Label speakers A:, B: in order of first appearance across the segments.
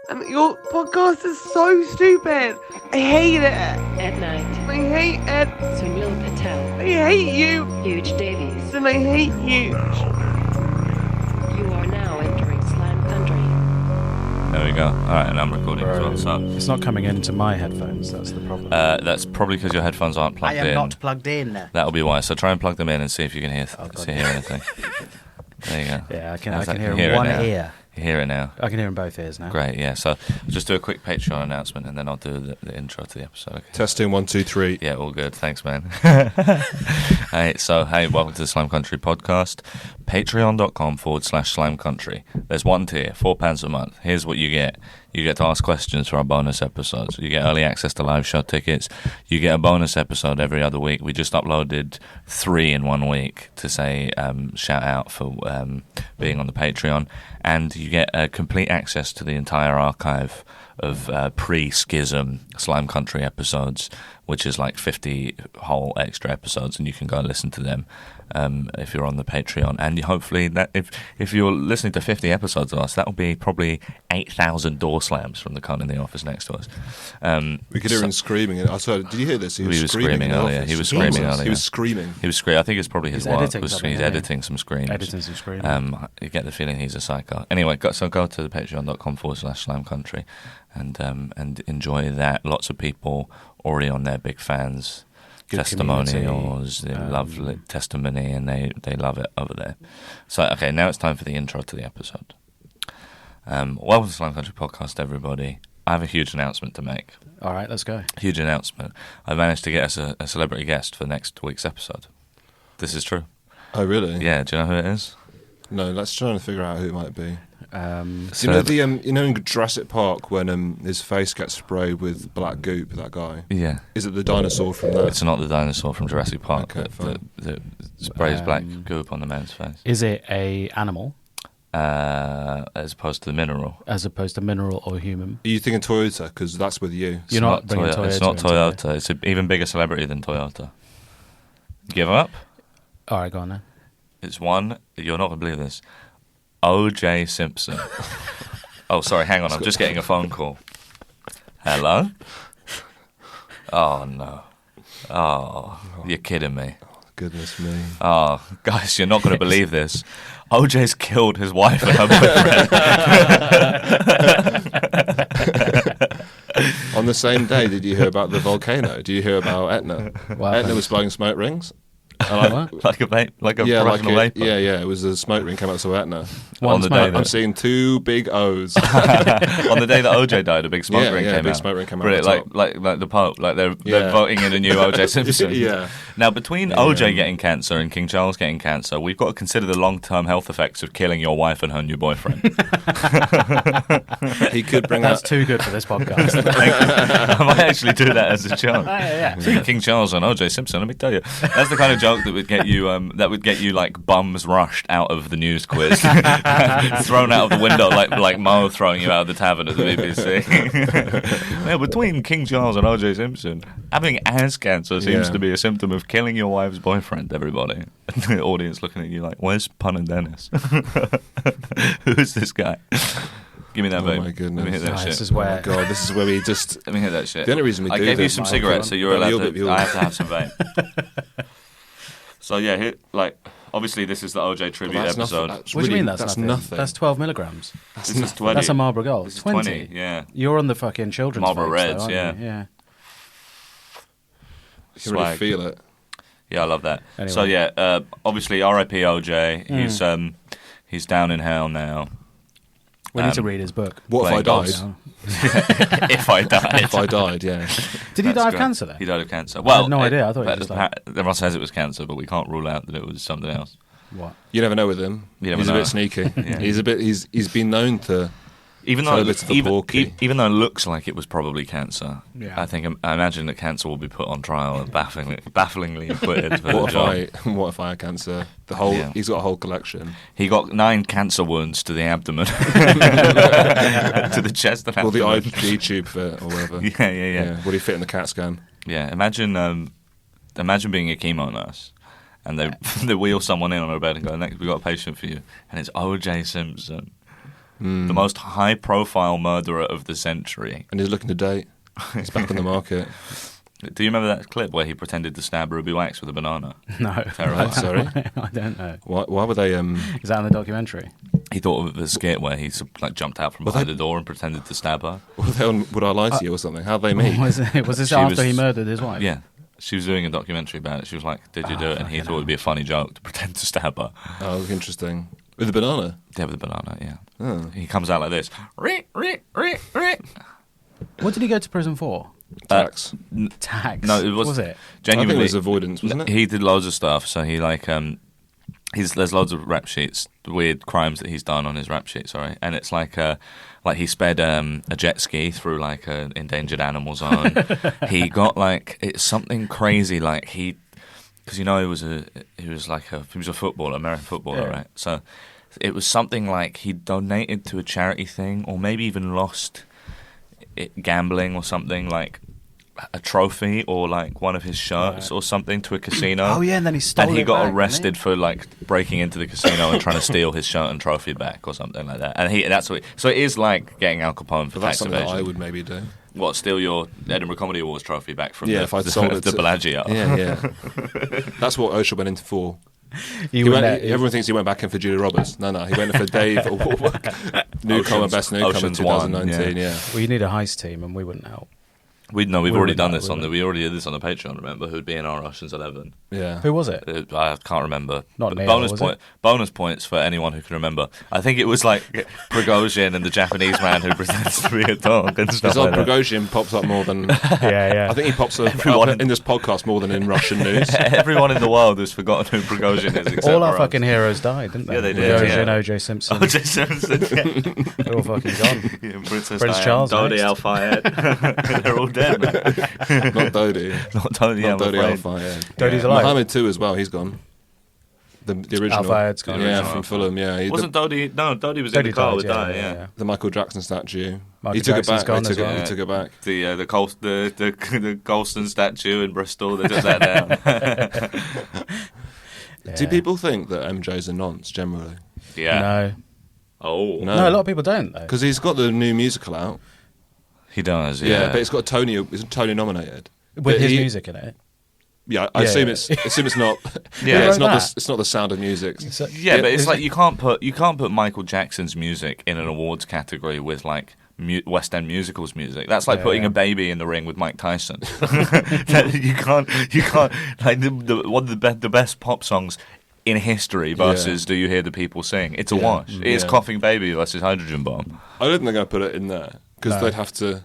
A: And your podcast is so stupid. I hate it.
B: At night,
A: I hate it.
B: Sunil Patel,
A: I hate you.
B: Huge Davies.
A: And I hate you.
B: You are now entering Slam Country.
C: There we go. All right, and I'm recording as well. So
D: It's not coming into my headphones, that's the problem.
C: that's probably because your headphones aren't
E: I
C: plugged
E: am
C: in.
E: not plugged in.
C: That'll be why. So try and plug them in and see if you can hear
D: God.
C: hear anything. There you go.
D: Yeah, I can
C: How's that?
D: hear
C: You
D: him
C: it
D: one
C: now?
D: ear.
C: You hear it now.
D: I can hear him both ears now.
C: Great, yeah. So I'll just do a quick Patreon announcement and then I'll do the intro to the episode. Okay?
F: Testing 1, 2, 3.
C: Yeah, all good. Thanks, man. Hey, welcome to the Slime Country podcast. Patreon.com/Slime Country. There's one tier, £4 a month. Here's what you get. You get to ask questions for our bonus episodes. You get early access to live show tickets. You get a bonus episode every other week. We just uploaded 3 in 1 week to say shout out for being on the Patreon. And you get complete access to the entire archive of pre-schism Slime Country episodes, which is like 50 whole extra episodes, and you can go and listen to them if you're on the Patreon. And hopefully, that if you're listening to 50 episodes of us, that will be probably 8,000 door slams from the cunt in the office next to us.
F: We could hear him screaming. I saw. Did you hear this?
C: He was screaming
F: in the
C: earlier.
F: office.
C: He was screaming
F: Jesus.
C: earlier.
F: He was screaming.
C: He was screaming. I think it's probably his
D: He's
C: work.
D: editing something,
C: He's
D: isn't he?
C: editing some screams.
D: Editing some screams.
C: You get the feeling he's a psycho. Anyway, go to the patreon.com/Slime Country and enjoy that. Lots of people already on there, big fans.
D: Good
C: Testimonials, they love testimony, and they love it over there. So, okay, now it's time for the intro to the episode. Welcome to the Slime Country podcast, everybody. I have a huge announcement to make.
D: All right, let's go.
C: Huge announcement. I managed to get us a celebrity guest for next week's episode. This is true.
F: Oh, really?
C: Yeah, do you know who it is?
F: No, let's try and figure out who it might be.
C: So,
F: You know in Jurassic Park when his face gets sprayed with black goop, that guy?
C: yeah.
F: Is it the dinosaur from that?
C: It's not the dinosaur from Jurassic Park
F: Okay,
C: that sprays black goop on the man's face.
D: Is it a animal
C: As opposed to the mineral.
D: as opposed to mineral or human?
F: Are you thinking Toyota? Because that's with you.
D: You're not bringing Toyota.
C: It's not
D: into it.
C: Toyota. It's an even bigger celebrity than Toyota. Give up?
D: All right, go on then.
C: It's one. You're not going to believe this. O.J. Simpson. Oh, sorry. Hang on. I'm just getting a phone call. Hello? Oh, no. Oh, you're kidding me.
F: Goodness me.
C: Oh, guys, you're not going to believe this. OJ's killed his wife and her boyfriend.
F: On the same day, did you hear about the volcano? Do you hear about Etna?
D: What
F: Etna
D: happened?
F: was blowing smoke rings. And
D: What?
C: like a professional vapor.
F: yeah. It was a smoke ring came out to Etna.
D: One
C: On the
D: smoke.
C: day
F: I'm
C: that-
F: seeing 2 big O's.
C: On the day that OJ died, a big smoke ring came
F: big
C: out.
F: smoke ring came out.
C: Brilliant,
F: at the top.
C: like the Pope, like they're
F: Yeah.
C: voting in a new OJ Simpson.
F: Yeah.
C: Now, between OJ getting cancer and King Charles getting cancer, we've got to consider the long-term health effects of killing your wife and her new boyfriend.
F: He could bring
D: That's
F: out.
D: too good for this podcast.
C: I might actually do that as a joke.
D: yeah.
C: See, King Charles and OJ Simpson, let me tell you, that's the kind of joke that would get you like bums rushed out of the news quiz, thrown out of the window like Mo throwing you out of the tavern at the BBC. Well, between King Charles and OJ Simpson, having ass cancer seems
F: Yeah.
C: to be a symptom of killing your wife's boyfriend. Everybody, the audience looking at you like, "Where's Pun and Dennis? Who's this guy?" Give me that,
F: Oh
C: babe.
F: my goodness.
C: Let me hit that
D: Oh,
C: shit.
D: this is
F: Oh
D: where
F: my God, this is where we just.
C: Let me hit that shit.
F: The only reason we
C: I
F: do
C: gave you
F: this,
C: some
F: Michael,
C: cigarettes, so you're
F: but
C: allowed
F: you'll
C: to.
F: be-
C: I have to have some vape. So yeah, obviously this is the OJ tribute
F: That's
C: episode.
F: nothing.
D: What do you mean that's
F: nothing?
D: That's 12 milligrams.
C: This is 20.
D: That's a Marlboro Gold.
C: This is
D: 20.
C: Yeah.
D: You're on the fucking children's
C: Marlboro
D: vapes,
C: Reds,
D: though, aren't
C: yeah.
D: you? Yeah.
F: You can really
C: Swag.
F: feel it.
C: Yeah, I love that.
D: Anyway.
C: So yeah, obviously R.I.P. OJ. He's down in hell now.
D: We need to read his book.
F: What if I
C: Playing
F: died?
C: golf. If I died.
F: If I died, yeah.
D: Did he
C: That's
D: die of
C: great.
D: cancer then?
C: He died of cancer. Well,
D: no idea. I thought he
C: but
D: just died.
C: everyone says it was cancer, but we can't rule out that it was something else.
D: What?
F: You never know with him.
C: You never
F: He's
C: know.
F: a bit sneaky.
C: Yeah.
F: He's been known to.
C: Even
F: Tell
C: though
F: a bit to the
C: even,
F: porky.
C: even though it looks like it was probably cancer,
D: Yeah.
C: I imagine that cancer will be put on trial and bafflingly acquitted for the
F: What
C: job.
F: if I had cancer?
C: Yeah.
F: He's got a whole collection.
C: He got 9 cancer wounds to the abdomen, to the chest and
F: Will the
C: abdomen.
F: IG tube fit or whatever?
C: Yeah.
F: Will he fit in the CAT scan?
C: Yeah, imagine being a chemo nurse, and they wheel someone in on a bed and go, "Next, we got a patient for you," and it's O.J. Simpson. the most high-profile murderer of the century.
F: And he's looking to date. He's back on the market.
C: Do you remember that clip where he pretended to stab Ruby Wax with a banana?
D: No.
C: Terrible.
F: Sorry?
D: I don't know.
F: Why were they...
D: Is that in the documentary?
C: He thought of a skit where he like jumped out from behind the door and pretended to stab her.
F: Were they on Would I Lie to You or something? How'd they meet?
D: Was this
C: She
D: after
C: was-
D: he murdered his wife?
C: Yeah. She was doing a documentary about it. She was like, did you do it? And he thought it would be a funny joke to pretend to stab her.
F: Oh, interesting. With the banana?
C: Yeah, with a banana, yeah.
F: Oh.
C: He comes out like this. Rick, Rick, Rick, Rick.
D: What did he go to prison for?
F: Tax.
D: Tax.
C: No, it was,
D: Was it?
F: I think it
C: genuinely.
F: was avoidance, wasn't it?
C: He did loads of stuff. So he like there's loads of rap sheets, weird crimes that he's done on his rap sheet. Sorry, and it's like he sped a jet ski through like an endangered animal zone. He got like it's something crazy like because he was a footballer, American footballer,
D: Yeah.
C: right? So it was something like he donated to a charity thing, or maybe even lost it gambling or something like. A trophy or like one of his shirts or something to a casino.
D: Oh yeah, and then he stole
C: and he
D: it
C: got
D: back, didn't
C: arrested for like breaking into the casino and trying to steal his shirt and trophy back or something like that. And that's what. So it is like getting Al Capone for
F: But that's
C: tax
F: something that
C: evasion.
F: I would maybe do.
C: What, steal your Edinburgh Comedy Awards trophy back from
F: Yeah, if I'd sold it
C: the
F: to-
C: Bellagio?
F: Yeah. That's what Osher went in for.
D: He went there-
F: Everyone thinks he went back in for Julia Roberts. No, he went in for Dave Newcomer, Best Newcomer
C: Ocean's
F: 2019.
C: One,
F: Yeah.
D: Well, you need a heist team, and we wouldn't help.
C: We've
D: We
C: already
D: would
C: done
D: know,
C: this
D: we would.
C: we already did this on the Patreon. Remember who'd be in our Ocean's 11?
F: Yeah.
D: Who was it?
C: I can't remember.
D: Not
C: But
D: Neil,
C: bonus
D: was
C: point. Bonus points for anyone who can remember. I think it was like Prigozhin and the Japanese man who pretends to be a dog and stuff
F: Because old
C: like that.
F: Prigozhin pops up more than...
D: Yeah.
F: I think he pops up
C: Everyone-
F: in this podcast more than in Russian news.
C: Everyone in the world has forgotten who Prigozhin is. Except
D: all our
C: for us.
D: fucking heroes died, didn't they?
C: Yeah, they did,
D: Prigozhin,
C: yeah.
D: O.J. Simpson.
C: O.J. Simpson, yeah.
D: They're all fucking gone.
C: Yeah, Princess
D: Prince
C: Diana,
D: Charles
C: Dodi
D: next.
C: Al Fayed. They're all dead, man.
F: Not Dodi.
C: Not Dodi
F: Not
C: Al
F: Dodi Al
C: Fayed.
F: Fayed.
D: Dodi's alive.
F: Mohammed too as well. He's gone. The original.
D: Al Fayed's gone.
F: Yeah,
C: Original
F: from
C: Al
F: Fulham. Yeah.
C: Wasn't Dodi? No, Dodi was in the
D: Dodi
C: car
D: died,
C: with Di. Yeah.
F: the Michael Jackson statue.
D: Michael
F: he took
D: Jackson's
F: it back.
D: gone
F: He
D: as
F: took,
D: well.
F: he took it back.
C: The Colston statue in Bristol. They took that down.
D: Yeah.
F: Do people think that MJ's a nonce generally?
C: Yeah.
D: No.
C: Oh.
D: No, a lot of people don't, though.
F: Because he's got the new musical out.
C: He does.
F: Yeah,
C: Yeah.
F: but it's got Tony. It's Tony nominated.
D: With
F: But
D: his
F: he-
D: music in it.
F: Yeah, I
D: Yeah,
F: assume
D: yeah.
F: it's not.
C: Yeah.
F: it's
D: Who
F: not.
D: wrote
F: The, it's not the Sound of Music.
D: So-
C: Yeah, but it's
F: is
C: like
F: it-
C: you can't put Michael Jackson's music in an awards category with like West End musicals music. That's like
D: Yeah,
C: putting
D: yeah.
C: a baby in the ring with Mike Tyson. you can't like one of the best pop songs in history versus Do You Hear the People Sing? It's a
F: Yeah.
C: wash. It's
F: Yeah.
C: Coughing Baby versus Hydrogen Bomb.
F: I don't think they're going to put it in there because
D: No.
F: they'd have to.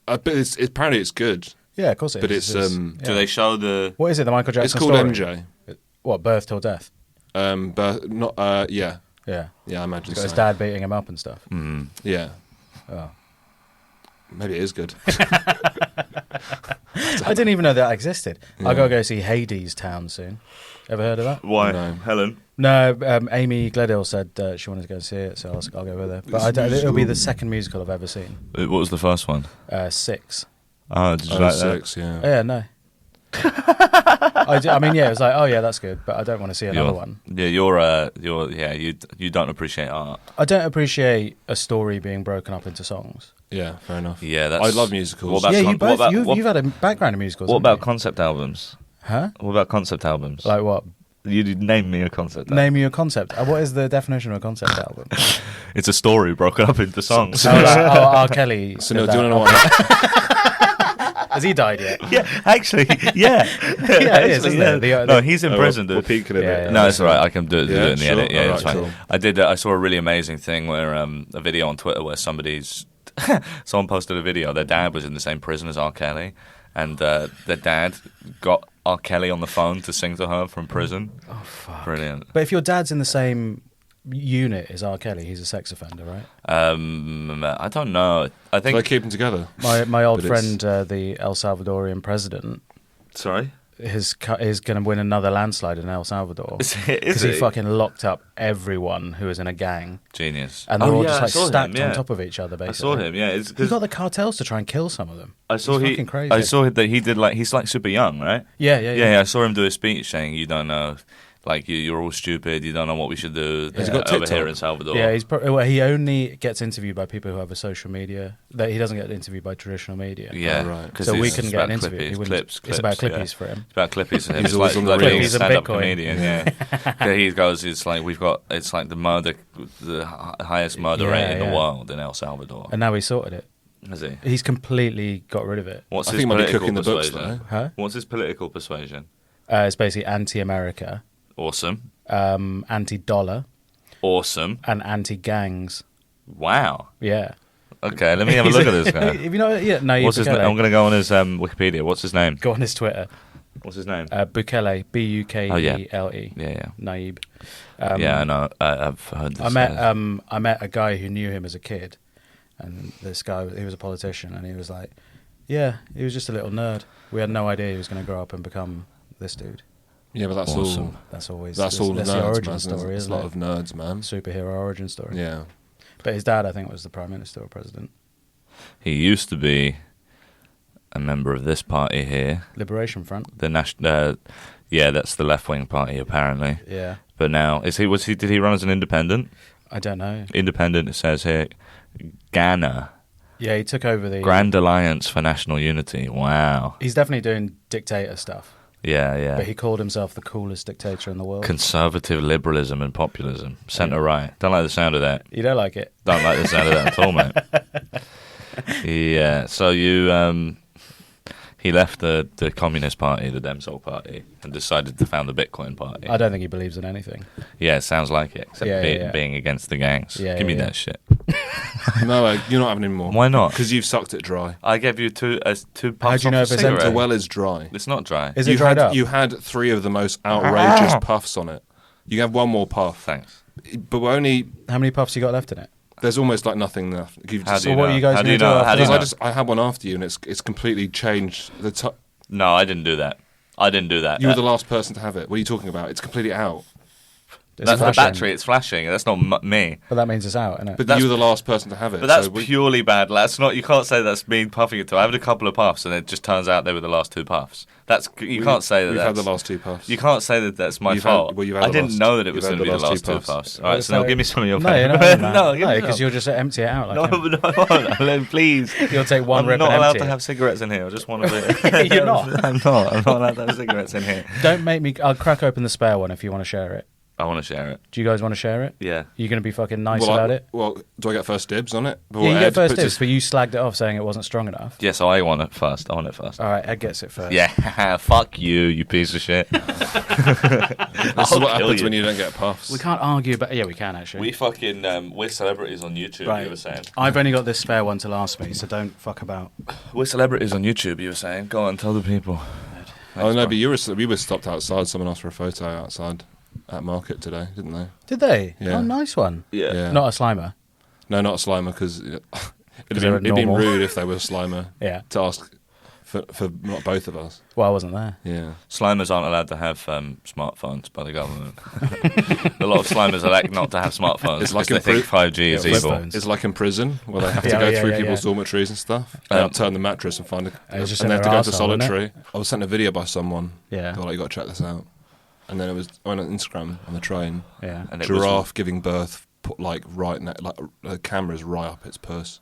F: But apparently it's good.
D: Yeah, of course it is.
F: But it's,
D: yeah.
C: Do they show the?
D: What is it, the Michael Jackson
F: It's called
D: story?
F: MJ.
D: What, Birth Till Death?
F: But not. Yeah,
D: Yeah.
F: yeah. I imagine
D: Got his
F: so.
D: dad beating him up and stuff.
F: Yeah,
D: Oh.
F: maybe it is good.
D: I didn't even know that existed. I gotta go see Hades Town soon. Ever heard of that?
C: Why,
F: No.
C: Helen?
D: No, Amy Gledhill said she wanted to go see it, so I'll go with her. But I don't, it'll be the second musical I've ever seen.
C: What was the first one?
D: 6.
C: Oh, did you like that?
F: 6, yeah.
D: Oh, yeah, no. I mean, yeah, it was like, oh yeah, that's good, but I don't want to see another one.
C: Yeah, you don't appreciate art.
D: I don't appreciate a story being broken up into songs.
F: Yeah, fair enough.
C: Yeah,
F: I love musicals.
C: What about
D: Yeah,
C: con-
D: you both.
C: what about-
D: You've,
C: what-
D: you've had a background in musicals.
C: What
D: haven't
C: about
D: you?
C: concept albums?
D: Huh?
C: What about concept albums?
D: Like what?
C: You name me a concept album.
D: Name me a concept. What is the definition of a concept album?
C: It's a story broken up into songs.
D: Oh, like, R. Kelly.
F: So,
D: did
F: no, do you
D: that.
F: want to know what?
D: Has he died yet?
C: Yeah, actually, yeah.
D: Yeah, it is, isn't it?
C: No, he's in
F: Oh,
C: prison,
F: we're
C: dude.
F: peeking a
D: Yeah,
F: bit.
D: yeah.
C: No, it's all right. I can do it
F: Yeah,
C: in the
F: sure.
C: edit. Yeah,
F: All
C: it's
F: right,
C: fine.
F: cool.
C: I did. I saw a really amazing thing where a video on Twitter where someone posted a video. Their dad was in the same prison as R. Kelly, and their dad got R. Kelly on the phone to sing to her from prison. Oh fuck! Brilliant.
D: But if your dad's in the same unit as R. Kelly, he's a sex offender, right?
C: I don't know. I
F: Do
C: think.
F: they keep them together?
D: My old
F: But it's-
D: friend, the El Salvadorian president,
C: Sorry.
D: is going to win another landslide in El Salvador
C: Is
D: because he
C: it?
D: fucking locked up everyone who was in a gang,
C: Genius.
D: and they're all
C: yeah,
D: just
C: I
D: like
C: saw him,
D: stacked
C: yeah.
D: on top of each other.
C: I
D: Basically,
C: saw him. Yeah, it's
D: He
C: because
D: got the cartels to try and kill some of them.
C: I saw
D: It's
C: he.
D: fucking crazy.
C: I saw that he did like he's like super young, right?
D: Yeah.
C: Yeah, I saw him do a speech saying, "You don't know Like you're all stupid. You don't know what we should do.
F: Has he got
C: over
F: TikTok?
C: here in Salvador.
D: Yeah, he only gets interviewed by people who have a social media. That he doesn't get interviewed by traditional media.
C: Yeah,
F: Oh, right.
C: 'cause
D: So we
C: it's
D: couldn't get an
C: about
D: interview. He
C: Clippies,
D: wouldn't-
C: clips,
D: it's about
C: yeah.
D: Clippies for him.
C: It's about Clippies for him.
F: He's
C: It's
F: always
C: like,
F: on the
C: like
F: reels.
C: being a
D: Clippies and
C: stand-up
D: Bitcoin.
C: comedian. Yeah, he goes. It's like it's like the highest murder rate in the world in El Salvador.
D: And now he sorted it.
C: Has he?
D: He's completely got rid of it.
C: What's
F: I
C: his
F: think he might be
C: political
F: cooking the books,
C: persuasion?
F: though.
D: Huh?
C: What's his political persuasion?
D: It's basically anti-America,
C: Awesome.
D: anti-dollar,
C: Awesome.
D: and anti-gangs.
C: Wow.
D: Yeah.
C: Okay, let me have a look at this guy.
D: If you know, yeah, no,
C: What's his name?
D: Bukele.
C: I'm going to go on his Wikipedia. What's his name?
D: Go on his Twitter.
C: What's his name?
D: Bukele, Bukele.
C: Oh, yeah. Yeah.
D: Naib.
C: Yeah, I know. I've heard this.
D: I met a guy who knew him as a kid, and this guy, he was a politician, and he was like, yeah, he was just a little nerd. We had no idea he was going to grow up and become this dude.
F: Yeah, but that's
C: Awesome.
F: all.
D: That's always
F: That's all
D: that's the
F: nerds,
D: origin
F: man.
D: story,
F: There's
D: isn't
F: a lot
D: it?
F: of nerds, man.
D: Superhero origin story.
F: Yeah.
D: But his dad, I think, was the prime minister or president.
C: He used to be a member of this party here,
D: Liberation Front.
C: the national. Yeah, that's the left-wing party apparently.
D: Yeah,
C: But now, did he run as an independent?
D: I don't know.
C: Independent, it says here. Ghana,
D: Yeah, he took over the
C: Grand Alliance for National Unity. Wow.
D: He's definitely doing dictator stuff,
C: Yeah.
D: but he called himself the coolest dictator in the world.
C: Conservative liberalism and populism. Centre right. Don't like the sound of that.
D: You don't like it?
C: Don't like the sound of that at all, mate. Yeah. So he left the Communist Party, the Demsol Party, and decided to found the Bitcoin Party.
D: I don't think he believes in anything.
C: Yeah, it sounds like it. Except
D: Yeah.
C: being against the gangs.
D: Yeah,
C: Give me
D: yeah.
C: that shit.
F: No, you're not having any more.
C: Why not?
F: Because you've sucked it dry.
C: I gave you two puffs
D: How do you know
C: off
D: if
C: a
D: it's
C: cigarette.
D: empty?
F: The well is dry.
C: It's not dry.
D: Is it dried up?
F: You had 3 of the most outrageous puffs on it. You have one more puff,
C: Thanks.
F: but we're only
D: How many puffs you got left in it?
F: there's almost like nothing left. You've
C: How
F: just-
C: do you
D: what
C: know?
D: are you guys
C: How do you
D: gonna do
C: know? How do you
F: because
C: know?
F: I had one after you, and it's completely changed the.
C: No, I didn't do that. I didn't do that.
F: You were the last person to have it. What are you talking about? It's completely out.
D: It's
C: That's the
D: flashing.
C: battery. It's flashing. That's not me.
D: But that means it's out, isn't it?
F: But
C: That's-
F: you were the last person to have it.
C: But that's
F: so
C: purely bad. That's not. You can't say that's me puffing it. I had a couple of puffs, and it just turns out they were the last 2 puffs. You can't say that.
F: We've
C: that's,
F: had the last 2 puffs.
C: You can't say that that's my
F: You've had-
C: fault.
F: well, you've had
C: I
F: the
C: didn't
F: last-
C: know that it
F: you've
C: was
F: had
C: going to be
F: the
C: the
F: last
C: last
F: 2
C: 2
F: puffs.
C: puffs. All right, so
D: So-
C: now give me some of your.
D: No, you're not
C: no,
D: doing that.
C: no, give me
D: because
C: some.
D: you'll just empty it out.
C: No,
D: Like him.
C: no, Alan, please.
D: You'll take one
C: I'm
D: rip
C: not
D: and
C: allowed
D: empty
C: to
D: it.
C: have cigarettes in here. I just want to be.
D: You're not?
C: I'm not. I'm not allowed to have cigarettes in here.
D: Don't make me. I'll crack open the spare one if you want to share it.
C: I want to share it.
D: Do you guys want to share it?
C: Yeah.
D: You're going to be fucking nice
F: well,
D: about it?
F: Well, do I get first dibs on it?
D: Yeah, you get
F: Ed
D: first
F: puts
D: dibs,
F: his-
D: but you slagged it off saying it wasn't strong enough.
C: Yes, I want it first. I want it first.
D: All right, Ed gets it first.
C: Yeah, fuck you piece of shit.
F: This is
C: I'll
F: what
C: kill
F: happens
C: you.
F: when you don't get puffs.
D: We can't argue, but yeah, we can actually.
C: We fucking we're celebrities on YouTube.
D: Right.
C: You were saying
D: I've only got this spare one to last me, so don't fuck about.
C: we're celebrities on YouTube. You were saying, go on, tell the people.
F: Oh no, but we were stopped outside. Someone asked for a photo outside at market today, didn't they?
D: Did they?
F: Yeah.
D: Oh, nice one.
F: Yeah.
D: Not a Slimer.
F: No, not a Slimer, because it'd
D: they're
F: have been
D: normal.
F: rude if they were a Slimer
D: Yeah.
F: to ask for not both of us.
D: Well, I wasn't there.
F: Yeah.
C: Slimers aren't allowed to have smartphones by the government. A lot of Slimers elect not to have smartphones
F: It's like
C: because they
F: in
C: think 5G is
D: flip
C: evil.
D: phones.
F: It's like in prison where they have to
D: Yeah,
F: go
D: yeah,
F: through
D: yeah,
F: people's
D: yeah.
F: dormitories and stuff. They
D: Um,
F: upturn the mattress and find
D: it's just
F: and
D: in
F: they have to
D: their
F: go to
D: arsehole, isn't it?
F: solitary. I was sent a video by someone.
D: Yeah.
F: They were like, you got to check this out. And then I went on Instagram on the train.
D: Yeah.
C: And it
F: Giraffe giving birth, put like the camera's right up its puss.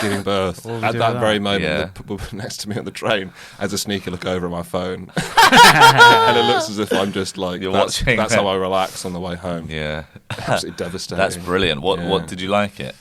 F: Giving birth.
D: What would we
F: At
D: do
F: that
D: with
F: very
D: that?
F: moment,
C: Yeah.
F: the people next to me on the train has a sneaky look over at my phone. And it looks as if I'm just like,
C: You're
F: that's
C: watching
F: how
C: that.
F: I relax on the way home.
C: Yeah,
F: Absolutely devastating.
C: that's brilliant. What
F: Yeah.
C: did you like it?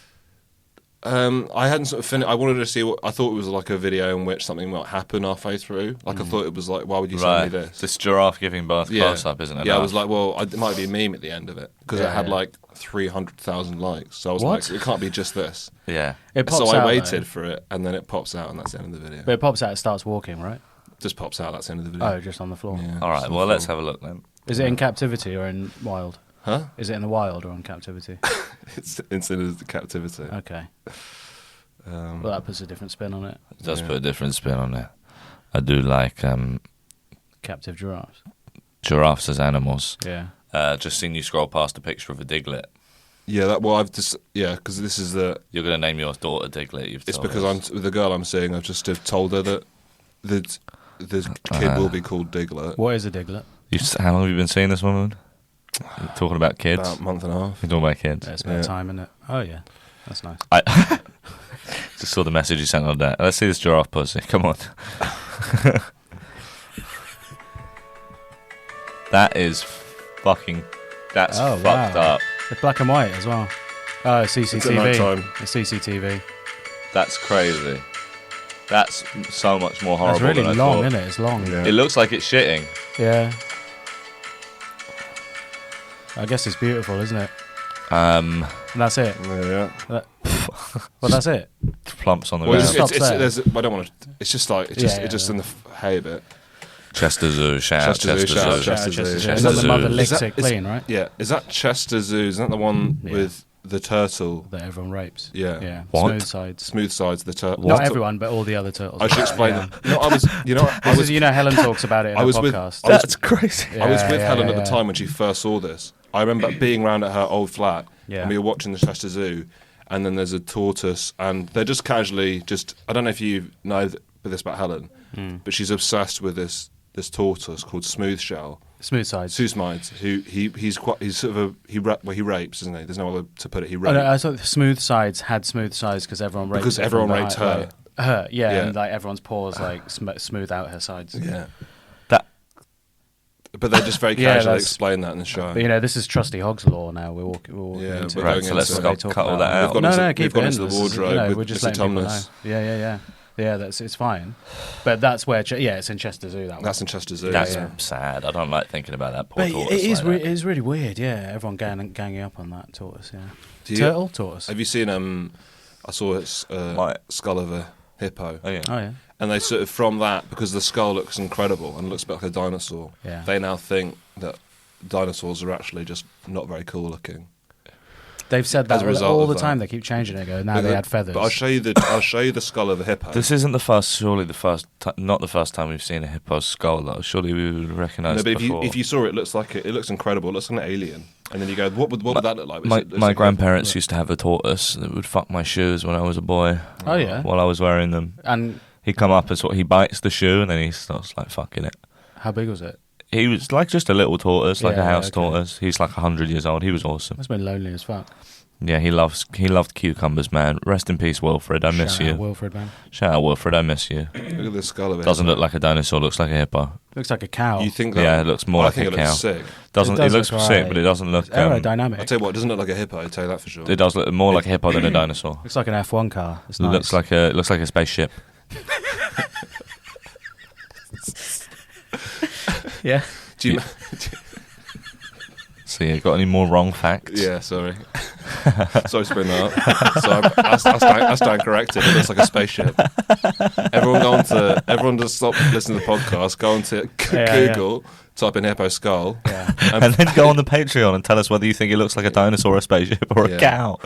F: I hadn't sort of finished. I wanted to see what I thought it was like a video in which something might happen halfway through. Like I thought it was like, why would you send me this?
C: This giraffe giving birth close up, isn't it?
F: Yeah, I was like, well, it might be a meme at the end of it because
D: Yeah,
F: it had
D: yeah.
F: like 300,000 likes. So I was
D: What?
F: like, it can't be just this.
C: yeah.
D: It pops
F: So I
D: out,
F: waited
D: though.
F: for it, and then it pops out, and that's the end of the video.
D: But it pops out, it starts walking, right?
F: Just pops out, that's the end of the video.
D: Oh, just on the floor.
F: Yeah,
C: All right.
F: just
C: Well,
F: on
C: let's
F: the
C: have a look then.
D: Is it in captivity or in wild?
F: Huh?
D: Is it in the wild or in captivity?
F: It's in captivity.
D: Okay.
F: Um,
D: Well, that puts a different spin on it.
C: It does
F: Yeah.
C: put a different spin on it. I do like
D: Captive giraffes.
C: giraffes as animals.
D: Yeah.
C: Just seen you scroll past a picture of a diglet.
F: yeah, I've just because this is the.
C: You're going to name your daughter Diglet. You've
F: It's
C: told
F: because
C: us.
F: I'm with the girl I'm seeing. I've just told her that the kid will be called Diglett.
D: What is a diglet?
C: How long have you been seeing this woman? You're talking about kids.
F: About a month and a half.
C: You're talking about kids.
D: It's about time, isn't it? Oh yeah, that's nice.
C: I just saw the message you sent on that. Let's see this giraffe pussy. Come on. That is fucking. That's
D: Oh,
C: fucked
D: wow.
C: up.
D: It's black and white as well. Oh,
F: It's at
D: CCTV.
F: night time.
D: It's CCTV.
C: That's crazy. That's so much more horrible.
D: It's really
C: than I
D: long,
C: thought.
D: isn't it? It's long.
F: Yeah.
C: It looks like it's shitting.
D: Yeah. I guess it's beautiful, isn't it?
C: Um,
D: And that's it.
F: Yeah.
D: Well, that's it.
C: plumps on the
F: Well,
C: ground.
D: Stops there.
F: I don't want to. It's just like it's just
D: Yeah,
F: it's just
D: yeah.
F: in the hay bit.
C: Chester Zoo, shout out
F: Chester Zoo,
C: Chester
F: shout out
C: Zoo.
F: Chester
D: Chester
F: Zoo.
D: Zoo.
C: Chester
D: And then the mother
C: Zoo.
D: licks
F: Is that-
D: it clean, right?
F: Yeah, is that Chester Zoo? Is that the one
D: Yeah.
F: with the turtle?
D: That everyone rapes.
F: Yeah.
D: Yeah.
C: What?
D: Smooth sides.
F: Smooth sides, the turtle.
D: Not everyone, but all the other turtles.
F: I should explain
D: Yeah.
F: it. No, I was. You know, I
D: This
F: was.
D: is, Helen talks about it in
F: I
D: her
F: was with-
D: podcast.
F: I was-
C: That's crazy.
F: I was
D: Yeah,
F: with
D: yeah,
F: Helen
D: yeah,
F: at the
D: yeah.
F: time when she first saw this. I remember being round at her old flat,
D: Yeah.
F: and we were watching the Chester Zoo, and then there's a tortoise, and they're just casually I don't know if you know this about Helen, but she's obsessed with this tortoise called Smooth Shell.
D: Smooth sides.
F: Susmides, who he's sort of he rapes, isn't he? There's no other to put it. He
D: Oh,
F: rapes.
D: no, I thought smooth sides had smooth sides because everyone raped
F: Because
D: her
F: everyone
D: from
F: raped
D: behind,
F: her.
D: like, her, yeah,
F: Yeah.
D: and like everyone's paws like smooth out her sides.
F: Yeah.
C: That
F: But they just very
D: Yeah,
F: casually
D: that's-
F: explain that in the show.
D: But this is Trusty Hog's law now. We're walking
F: Yeah,
D: into
F: we're
C: right,
F: going
C: so
F: into
C: let's
F: it.
D: what they talk
C: cut all
D: about.
C: that out.
F: We've gone
D: No,
F: into-
D: no,
F: we've
D: keep
F: gone
D: it
F: into
D: in.
F: the
D: This is-
F: wardrobe with
D: we're just
F: Mr.
D: letting people know.
F: Tumnus.
D: Yeah. It's fine. But that's where it's in Chester Zoo. That one.
F: That's in Chester Zoo.
C: That's
F: yeah.
C: sad. I don't like thinking about that poor
D: But
C: tortoise.
D: it is
C: like that.
D: it is really weird. Yeah, everyone ganging up on that tortoise. Yeah,
F: Do you-
D: turtle tortoise.
F: Have you seen? I saw its
C: What?
F: skull of a hippo,
C: Oh yeah.
D: Oh yeah.
F: and they sort of from that because the skull looks incredible and looks a bit like a dinosaur.
D: Yeah.
F: They now think that dinosaurs are actually just not very cool looking.
D: They've said
F: As
D: that
F: a result
D: all
F: of
D: the
F: that.
D: time. They keep changing it. Go now they add feathers.
F: But I'll show you the skull of a hippo.
C: This isn't surely the first, not the first time we've seen a hippo's skull. Though. Surely we would recognise
F: no,
C: it
F: but
C: before.
F: if you saw it, it looks incredible. It looks like an alien. And then you go, what would that look like?
C: my
F: It looks
C: my
F: like
C: grandparents used to have a tortoise that would fuck my shoes when I was a boy.
D: Oh yeah.
C: While I was wearing them,
D: And
C: he'd come up and he bites the shoe and then he starts like fucking it.
D: how big was it?
C: He was like just a little tortoise, like
D: Yeah,
C: a house
D: okay.
C: tortoise. He's like 100 years old. He was awesome.
D: Must have been lonely as fuck.
C: Yeah, he loved cucumbers, man. Rest in peace, Wilfred. I miss
D: Shout
C: you.
D: out Wilfred, man.
C: Shout out, Wilfred. I miss you.
F: Look at the skull of it.
C: Doesn't look like a dinosaur. Looks like a hippo.
D: Looks like a cow.
F: You think that?
C: Yeah, it looks more
F: I
C: like
F: think
C: a
F: it
C: cow.
F: looks sick.
C: Doesn't
D: It does
C: looks
D: look
C: sick,
D: alright.
C: but it doesn't look.
D: It's aerodynamic.
F: I'll tell you what, it doesn't look like a hippo. I'll tell you that for sure.
C: It does look more like a hippo than a dinosaur.
D: Looks like an F1 car. It's
C: It
D: nice.
C: looks like a spaceship.
D: yeah.
F: Do you,
C: So you got any more wrong facts?
F: yeah, sorry. Sorry to bring that up. So I stand corrected. It looks like a spaceship. Everyone just stop listening to the podcast. Go on to
D: Yeah,
F: Google, type in hippo skull.
D: Yeah.
C: And then go on the Patreon and tell us whether you think it looks like a dinosaur, a spaceship, or a
F: Yeah.
C: cow.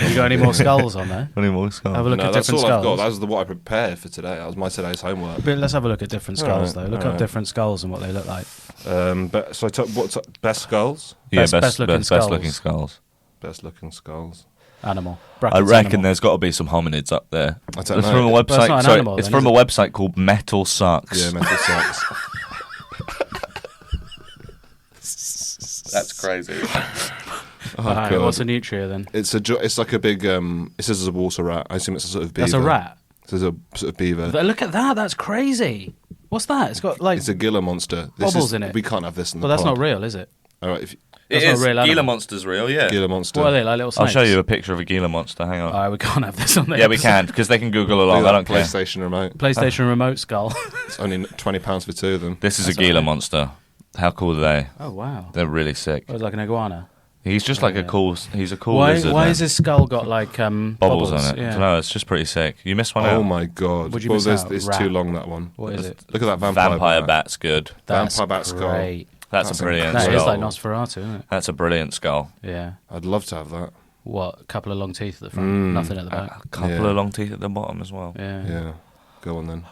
D: You got any more skulls on there?
C: Any more skulls?
D: Have a look
F: No,
D: at
F: that's
D: different
F: all I've
D: skulls.
F: got. That was what I prepared for today. That was my today's homework.
D: But let's have a look at different skulls, though. Look up
F: alright.
D: different skulls and what they look like.
F: But so what's best skulls?
C: Yeah,
D: best looking skulls.
C: looking skulls.
F: Best looking skulls.
D: Animal.
C: I
D: Brackets
C: reckon
D: animal.
C: there's got to be some hominids up there.
F: I don't
C: It's
F: know.
C: from a
D: But it's
C: website.
D: not an
C: Sorry,
D: animal
C: it's
D: then,
C: from
D: is
C: a
D: it?
C: website called Metal Sucks.
F: Yeah, mental sex.
C: That's crazy.
F: Oh,
D: Alright,
F: God.
D: what's a nutria then?
F: It's like a big. This is a water rat. I assume it's a sort of beaver.
D: That's a rat.
F: This is a sort of beaver.
D: But look at that. That's crazy. What's that? It's got like.
F: It's a Gila monster.
D: Bubbles in it.
F: We can't have this in the
D: Well, that's
F: pod.
D: not real, is it?
F: All right, if
D: That's not a real animal.
C: Monster's real, yeah.
F: Gila monster.
D: What are they, like little
C: I'll
D: snakes?
C: show you a picture of a Gila monster. Hang on.
D: Alright, we can't have this on there.
C: Yeah, we can, because they can Google along. I don't care.
F: PlayStation remote.
D: PlayStation remote skull.
F: It's only £20 for two of them.
C: This is
D: That's
C: a Gila
D: alright.
C: monster. How cool are they?
D: Oh, wow.
C: They're really sick.
D: It was like an iguana.
C: He's just like
D: Yeah.
C: he's a cool
D: Why
C: lizard.
D: why
C: man.
D: has his skull got like
C: bubbles on it?
D: Yeah.
C: No, it's just pretty sick. You missed one
F: Oh
C: out.
F: my god!
D: What'd you
F: Well,
D: miss
F: there's-
D: out?
F: it's
D: Rat.
F: too long, that one.
D: What is it?
F: Look at that vampire,
C: Bat's good.
D: That's
F: Vampire bat skull.
D: great.
C: That's a brilliant
D: That
C: skull.
D: is like Nosferatu, isn't it?
C: That's a brilliant skull.
D: Yeah.
F: I'd love to have that.
D: What? A couple of long teeth at the front,
F: Mm.
D: nothing at the back.
C: A couple
F: Yeah.
C: of long teeth at the bottom as well.
D: Yeah.
F: Yeah, go on then.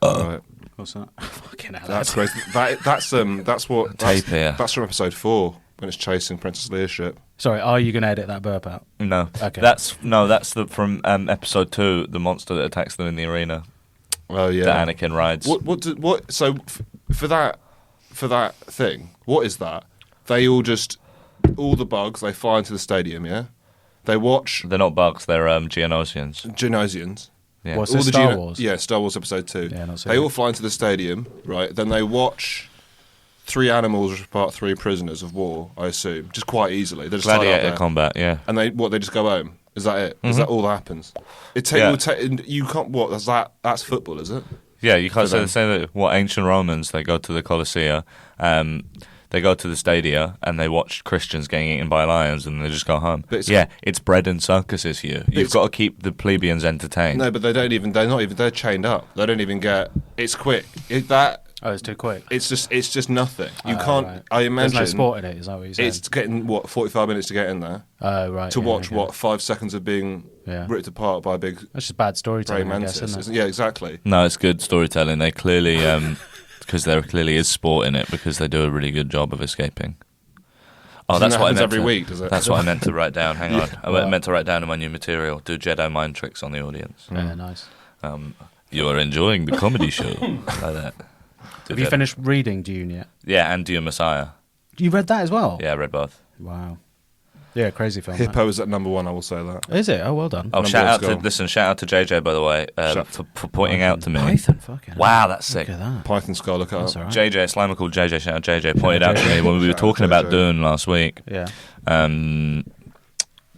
F: Right.
D: What's that? Fucking hell.
F: That's great. That's what
C: Tape here.
F: That's from episode 4 when it's chasing Princess Leia's ship.
D: Sorry, are you going to edit that burp out?
C: No.
D: Okay.
C: That's from episode 2, the monster that attacks them in the arena.
F: Oh yeah.
C: that Anakin rides.
F: What? So for that thing, what is that? They all the bugs. They fly into the stadium. Yeah. They watch
C: They're not bugs. They're Geonosians.
F: Genosians.
C: Yeah.
D: What's
F: All
D: this,
F: the
D: Star Wars?
F: Yeah, Star Wars Episode 2.
D: Yeah, not so
F: they
D: good.
F: all fly into the stadium, right? Then they watch 3 animals rip apart 3 prisoners of war, I assume, just quite easily. They're just tied up
C: Gladiator
F: there.
C: combat. Yeah.
F: And they just go home. Is that it? Is that all that happens?
C: Yeah.
F: You can't. What? That's football, is it?
C: Yeah, you can't
F: For them.
C: say that. What ancient Romans? They go to the Colosseum, they go to the stadia, and they watch Christians getting eaten by lions, and they just go home.
F: But
C: it's bread and circuses here. You've
F: it's-
C: got to keep the plebeians entertained.
F: No, but they're chained up. They don't even get. It's quick.
D: Oh, it's too quick.
F: It's just nothing. You
D: Oh,
F: can't.
D: right.
F: I imagine.
D: There's no sport in it. Is that what you're saying?
F: It's getting 45 minutes to get in there
D: Oh, right.
F: to
D: yeah,
F: watch
D: okay.
F: 5 seconds of being
D: Yeah.
F: ripped apart by a big
D: That's just bad storytelling,
F: praying
D: I guess,
F: mantis.
D: isn't it?
F: Yeah, exactly.
C: No, it's good storytelling. They clearly, because there clearly is sport in it, because they do a really good job of escaping. Oh,
F: And
C: that's
F: that
C: what I
F: happens
C: meant
F: every
C: to,
F: week, does it?
C: That's what I meant to write down. Hang on, I
D: What?
C: meant to write down in my new material. Do Jedi mind tricks on the audience.
D: Yeah, nice.
C: You are enjoying the comedy show like that. Do
D: Have you
C: Jedi-
D: finished reading Dune yet?
C: Yeah, and Dune Messiah.
D: You read that as well?
C: Yeah, I read both.
D: Wow. Yeah, crazy film. that.
F: Hippo is at number 1. I will say that.
D: Is it? Oh, well done.
C: Oh,
F: Number
C: shout out
F: one's
C: to
F: gone.
C: shout out to JJ, by the way, for pointing out to me.
D: Python, fucking hell.
C: Wow, that's sick.
D: Look at that.
F: Python Skull. Look
D: That's
F: up.
D: all right.
C: JJ, Slimer called JJ, shout out JJ, pointed out to me when we were
F: Shout out
C: talking about
F: JJ.
C: Dune last week.
D: Yeah.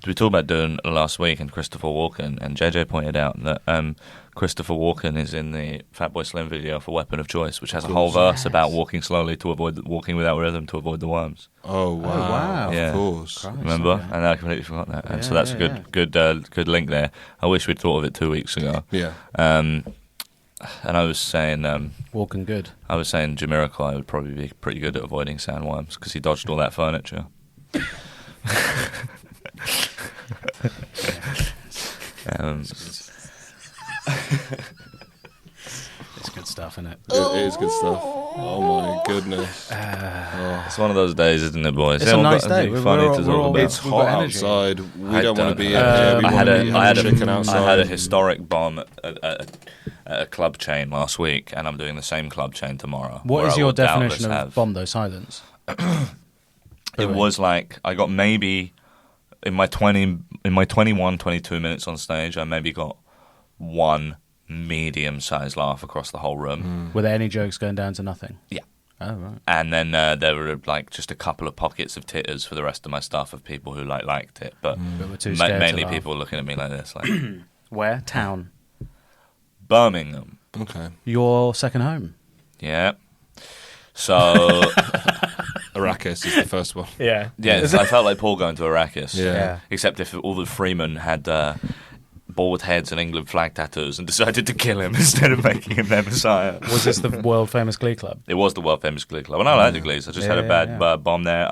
C: We talked about Dune last week and Christopher Walken, and JJ pointed out that Christopher Walken is in the Fatboy Slim video for Weapon of Choice, which has a whole verse about walking slowly to avoid walking without rhythm to avoid the worms.
F: Oh wow!
D: wow.
F: Of
C: Yeah.
F: course.
D: Christ,
C: Remember?
D: okay.
C: And I completely forgot that. And so
D: Yeah,
C: that's
D: yeah,
C: a good link there. I wish we'd thought of it 2 weeks ago.
F: Yeah.
C: And I was saying,
D: Walking good.
C: Jamiroquai would probably be pretty good at avoiding sandworms because he dodged all that furniture.
D: It's good stuff, isn't it?
F: It is good stuff. Oh my goodness.
C: It's one of those days, isn't it, boys?
D: It's
C: Yeah,
D: a
C: we've
D: nice
C: got
D: day.
C: something
D: We're
C: funny
D: all-
C: to
D: we're
C: talk
D: all-
C: about.
F: It's
D: We've got
F: hot
D: energy.
F: outside. We
C: I
F: don't want to
C: don't
F: be.
C: know.
F: Yeah, we
C: I had
F: want to
C: a
F: chicken outside.
C: I had a historic bomb at a club chain last week, and I'm doing the same club chain tomorrow.
D: What
C: where
D: is
C: I
D: your
C: will doubtless
D: definition of
C: have-
D: bomb, though? Silence.
C: It was like I got maybe in my 21, 22 minutes on stage, I maybe got one medium-sized laugh across the whole room.
D: Were there any jokes going down to nothing?
C: Yeah.
D: Oh, right.
C: And then there were like just a couple of pockets of titters for the rest of my stuff of people who liked it, but
D: But were too scared to
C: mainly
D: laugh.
C: people looking at me like this, like
D: Where? Town.
C: Birmingham.
F: Okay.
D: Your second home.
C: Yeah. So
F: Arrakis is the first one.
D: Yeah.
C: yeah, I felt like Paul going to Arrakis.
F: Yeah.
D: Yeah.
C: Except if all the Freemen had bald heads and England flag tattoos and decided to kill him instead of making him their messiah.
D: Was this the world famous Glee Club?
C: It was the world famous Glee Club, and I like the Glees. I just had a
D: Yeah,
C: bad bomb there.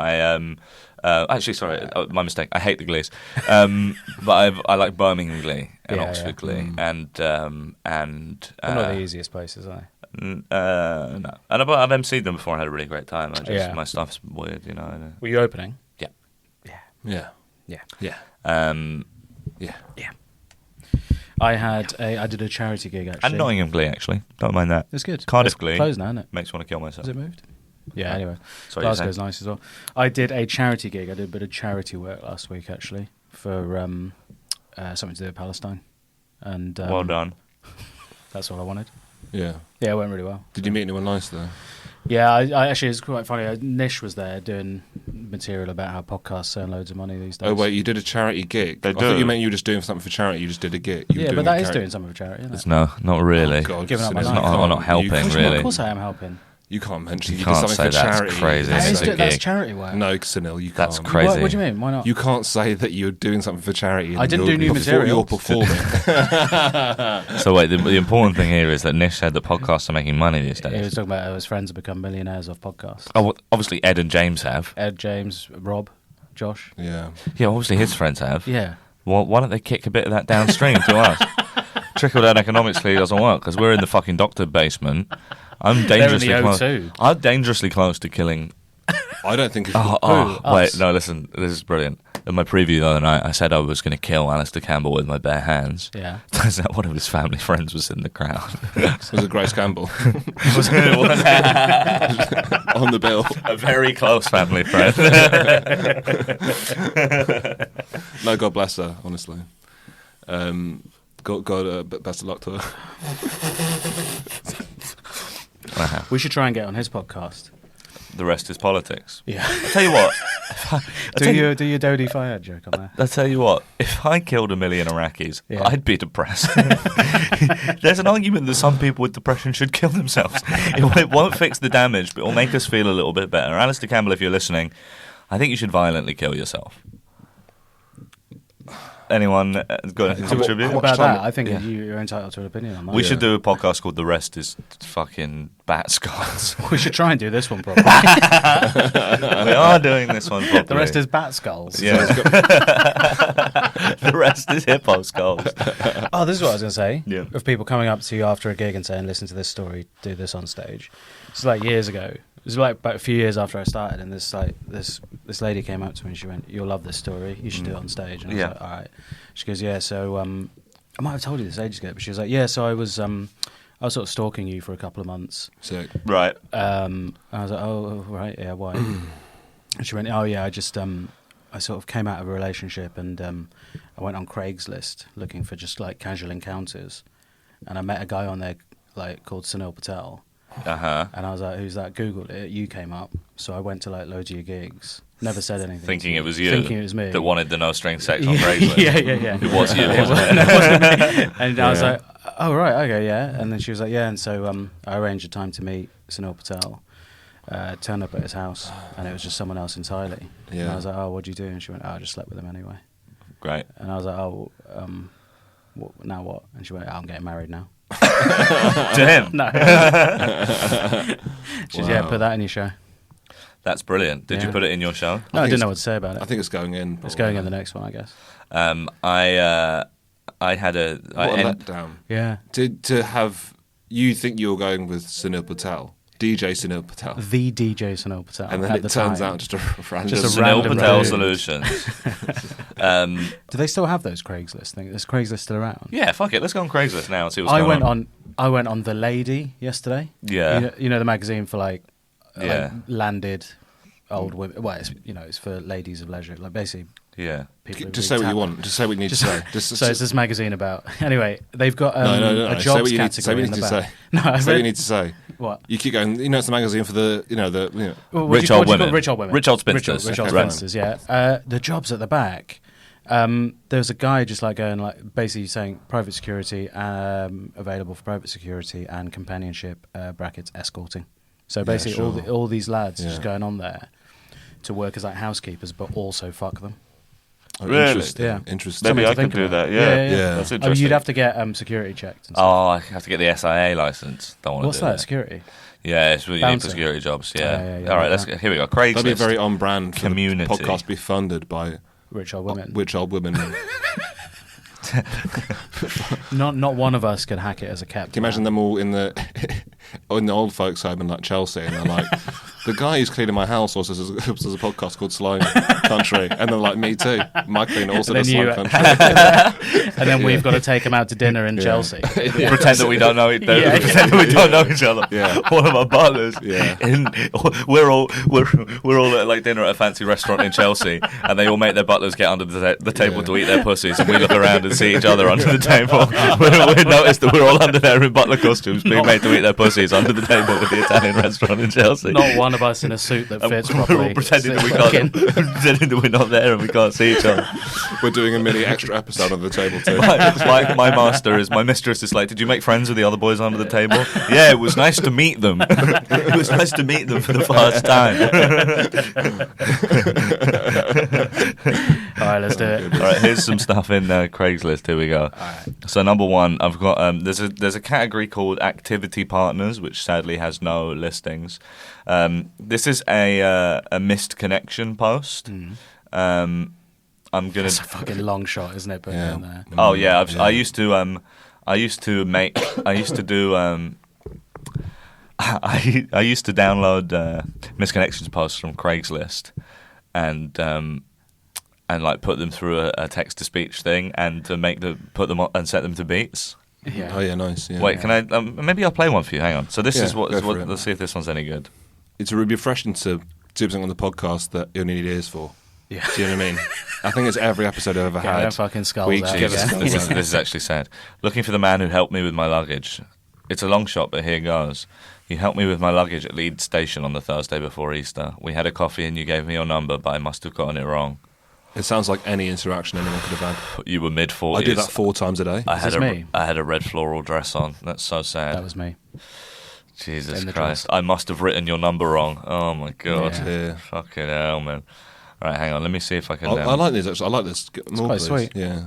C: Actually, sorry, my mistake. I hate the Glees, but I like Birmingham Glee and
D: Yeah,
C: Oxford
D: yeah.
C: Glee, and
D: They're not the easiest places, are they?
C: no. And I've emceed them before and had a really great time.
D: Yeah.
C: My stuff's weird, you know.
D: Were you opening?
C: Yeah.
F: Yeah.
D: Yeah.
F: Yeah.
C: Yeah.
F: Yeah.
D: I did a charity gig actually.
C: And Nottingham Glee, actually. Don't mind that.
D: It's good.
C: Cardiff
D: It's
C: Glee.
D: closed now, isn't it?
C: Makes me want to kill myself.
D: Has it moved? Yeah. Anyway,
C: Sorry, you're
D: Glasgow's
C: saying?
D: nice as well. I did a charity gig. I did a bit of charity work last week actually for something to do with Palestine, and
C: Well done.
D: That's all I wanted.
F: Yeah.
D: Yeah, it went really well.
F: Did you meet anyone nice there?
D: Yeah, I actually, it's quite funny. Nish was there doing material about how podcasts earn loads of money these days.
F: Oh wait, you did a charity gig.
C: They
F: I
C: do.
F: thought you meant you were just doing something for charity. You just did a gig. You were
D: Yeah,
F: doing
D: but
F: a
D: that is
F: charity-
D: doing something for charity, isn't it?
C: No, not really.
F: Oh, God,
D: Giving up my
F: Sinner,
D: life.
F: you
C: I'm not
F: can't-
C: helping,
F: you can't-
C: really.
D: Of course I am helping.
F: You can't mention
C: You
F: you,
C: can't
F: did something
C: say
F: for
C: that's
F: charity.
C: crazy.
D: That
C: It's
D: is
C: a
D: that's
C: gig.
D: charity work.
F: No, Sunil, you can't.
C: That's crazy.
D: What do you mean? Why not?
F: You can't say that you're doing something for charity. And
D: I didn't
F: you're
D: do new material.
F: You're performing.
C: So wait, the important thing here is that Nish said that podcasts are making money these
D: He was
C: days.
D: talking about how his friends have become millionaires off podcasts.
C: Oh, well, obviously Ed and James have.
D: Ed, James, Rob, Josh.
F: yeah.
C: Yeah, obviously his friends have.
D: Yeah.
C: Well, why don't they kick a bit of that downstream to us? Trickle down economics clearly doesn't work because we're in the fucking doctor basement. I'm dangerously
D: They're in the
C: close.
D: O2.
C: I'm dangerously close to killing
F: I don't think.
C: Wait,
D: Us?
C: no, listen, this is brilliant. In my preview the other night, I said I was going to kill Alistair Campbell with my bare hands.
D: Yeah.
C: Turns out one of his family friends was in the crowd.
F: It was a Grace Campbell
C: It was
F: on the bill.
C: a very close family friend.
F: No, God bless her. Honestly, God, best of luck to her.
D: We should try and get on his podcast.
C: The rest is politics.
D: Yeah.
C: I tell you what.
D: Do your Dodi Fayed joke on there?
C: I tell you what, if I killed 1 million Iraqis,
D: Yeah.
C: I'd be depressed. There's an argument that some people with depression should kill themselves. It won't fix the damage, but it will make us feel a little bit better. Alistair Campbell, if you're listening, I think you should violently kill yourself. Anyone got anything to contribute?
D: What about
F: time-
D: that? I think
C: Yeah.
D: you're entitled to an opinion on that.
C: We should do a podcast called The Rest is Fucking Bat Skulls.
D: We should try and do this one properly.
C: We are doing this one properly.
D: The rest is bat skulls.
C: Yeah. The rest is hippo skulls.
D: Oh, this is what I was going to say.
C: Yeah.
D: Of people coming up to you after a gig and saying, listen to this story, do this on stage. It's like years ago. It was like about a few years after I started, and this lady came up to me and she went, "You'll love this story. You should do it on stage." And I was
C: Yeah.
D: like, "All right." She goes, "Yeah." So I might have told you this ages ago, but she was like, "Yeah." So I was sort of stalking you for a couple of months.
F: Sick.
C: Right.
D: I was like, "Oh, right, yeah, why?" And she went, "Oh, yeah, I just I sort of came out of a relationship and I went on Craigslist looking for just like casual encounters, and I met a guy on there like called Sunil Patel."
C: Uh-huh.
D: And I was like, "Who's that?" Googled it. You came up. So I went to like loads of your gigs. Never said anything.
C: Thinking
D: to
C: it was you.
D: Thinking it was me.
C: That wanted the no string sex on
D: Yeah,
C: Craigslist.
D: yeah.
C: It was you,
D: It
C: wasn't it?
D: no, it wasn't me. And I was
C: Yeah.
D: like, "Oh, right, okay, yeah." And then she was like, "Yeah." And so I arranged a time to meet Sunil Patel. Turned up at his house, and it was just someone else entirely. And
F: Yeah.
D: I was like, "Oh, what'd you do?" And she went, "Oh, I just slept with him anyway."
C: Great.
D: And I was like, "Oh, now what?" And she went, "Oh, I'm getting married now."
C: To him.
D: No. She said, "Yeah,
F: Wow.
D: put that in your show."
C: That's brilliant. Did you
D: Yeah.
C: put it in your show?
D: No, I
F: think
D: didn't
F: it's-
D: know what to say about it.
F: I think it's going in.
D: It's going in the next one, I guess.
C: I had a...
F: What a letdown.
D: Yeah.
F: To have you think you're going with Sunil Patel, DJ Sunil Patel,
D: The DJ Sunil Patel.
F: and then
D: at
F: it
D: the
F: turns
D: time.
F: out just a random.
D: Just a
C: Sunil
D: random
C: Patel
D: dude.
C: Solutions.
D: Do they still have those Craigslist things? Is Craigslist still around?
C: Yeah, fuck it. Let's go on Craigslist now and see what's
D: I
C: going
D: went on The Lady yesterday.
C: Yeah.
D: You know the magazine for like
C: Yeah.
D: landed old women. Well, it's for ladies of leisure. Like basically
C: Yeah.
D: people. who
F: Just say
D: read
F: what you
D: tabloid.
F: want. Just say what you need to say. Just
D: So it's this magazine about. Anyway, they've got
F: no.
D: a
F: Say
D: jobs
F: what you need to say.
D: category
F: What you
D: in
F: need
D: the
F: to
D: back.
F: say.
D: No, I
F: Say what
D: read
F: you need to say.
D: what.
F: You keep going. You know, it's the magazine for the.
D: Well,
C: Rich old
D: what do you call
C: women.
D: Rich old women.
C: Rich old spinsters.
D: Rich old
F: Okay, fine.
D: spinsters. Yeah. The jobs at the back. There was a guy just like going like basically saying private security, available for private security and companionship brackets escorting. So basically,
F: sure.
D: all these lads just
F: Yeah.
D: going on there to work as like housekeepers, but also fuck them.
F: Oh,
C: Really?
F: Interesting.
D: Yeah.
F: Interesting.
C: Maybe
D: Something
C: I
D: to
C: could
D: think
C: do
D: about.
C: that.
D: Yeah,
C: Yeah.
D: yeah.
F: Yeah.
C: That's
D: I
C: interesting.
D: mean, you'd have to get security checked. And stuff.
C: Oh, I have to get the SIA license. Don't want
D: What's
C: to do
D: that? Security.
C: Yeah, it's what you need for
D: Bouncing.
C: security jobs.
D: Yeah,
C: Yeah.
D: yeah, yeah,
C: All right,
D: like
C: here we go. Craigslist.
F: That'd be very on brand for
C: Community.
F: the podcast. Be funded by
D: Rich old women.
F: which old women. Can
D: Not one of us could hack it as a cap.
F: you imagine them all in the old folks' home in like Chelsea, and they're like, the guy who's cleaning my house also does a podcast called Slime Country, and they're like, me too. My cleaner also
D: And
F: does
D: then
F: Slime
D: you-
F: Country.
D: And then we've got to take him out to dinner in Chelsea.
C: Pretend that we don't know each other.
D: Yeah.
C: Pretend that we don't know each other.
F: Yeah.
C: One of our butlers.
F: Yeah.
C: We're all at like dinner at a fancy restaurant in Chelsea, and they all make their butlers get under the table
F: Yeah.
C: to eat their pussies, and we look around and see each other under the table. we notice that we're all under there in butler costumes, being made to eat their pussies under the table at the Italian restaurant in Chelsea.
D: Not one of us in a suit that
C: And
D: fits
C: we're
D: properly.
C: all pretending that we
D: Fucking-
C: can't, pretending that we're not there and we can't see each other.
F: We're doing a mini extra episode on the table too.
C: My mistress is like, did you make friends with the other boys under the table? Yeah, it was nice to meet them. It was nice to meet them for the first time.
D: All right, let's do it.
C: All right, here's some stuff in Craigslist. Here we go. So number one, I've got there's a category called activity partners, which sadly has no listings. This is a missed connection post. I'm gonna.
D: It's a fucking long shot, isn't it? Put
F: Yeah.
D: down there.
C: Oh yeah, I used to do I used to download misconnections posts from Craigslist and like put them through a text to speech thing and to put them on and set them to beats.
D: Yeah.
F: Oh yeah, nice. Yeah.
C: Wait, can I? Maybe I'll play one for you. Hang on. So this
F: Yeah,
C: is what.
F: go for it.
C: Let's see if this one's any good.
F: It's really refreshing to do something on the podcast that you only need ears for.
D: Yeah.
F: Do you know what I mean? I think it's every episode I've ever
D: Get
F: had.
D: them fucking skulls
F: We
D: out
F: give
D: again.
F: us-
C: This is actually sad. Looking for the man who helped me with my luggage. It's a long shot, but here goes. You helped me with my luggage at Leeds Station on the Thursday before Easter. We had a coffee and you gave me your number, but I must have gotten it wrong.
F: It sounds like any interaction anyone could have had.
C: You were mid-40s.
F: I do that 4 times a day.
C: I had
D: this me?
C: I had a red floral dress on. That's so sad.
D: That was me.
C: Jesus
D: in the
C: Christ.
D: dress.
C: I must have written your number wrong. Oh my God.
D: Yeah.
F: Yeah.
C: Fucking hell, man. Right, hang on. Let me see if I can...
F: I like this actually. I like this more.
D: quite
F: please.
D: sweet.
F: Yeah.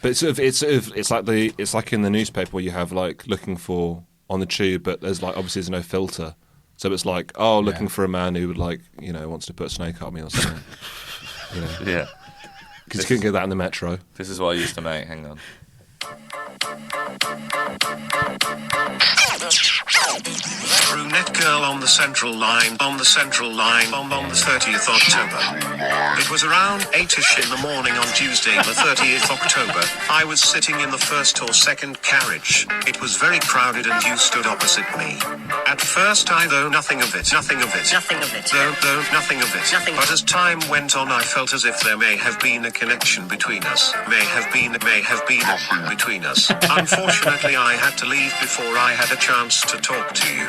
F: But it's like in the newspaper where you have like looking for on the tube, but there's there's no filter. So it's like, looking
D: Yeah.
F: for a man who would wants to put a snake up me or something.
C: Yeah.
F: Because you couldn't get that in the metro.
C: This is what I used to make. Hang on.
E: Brunette girl on the central line, on the 30th October. It was around 8ish in the morning on Tuesday the 30th October. I was sitting in the first or second carriage. It was very crowded and you stood opposite me. At first though nothing of it. Though nothing of it. But as time went on I felt as if there may have been a connection between us. May have been between us. Unfortunately I had to leave before I had a chance to talk to you.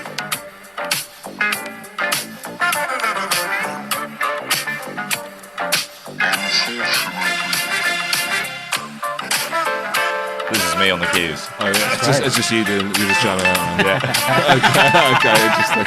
C: This is me on the keys.
F: Oh yeah, it's just you just jamming out. Man. Yeah. okay, interesting.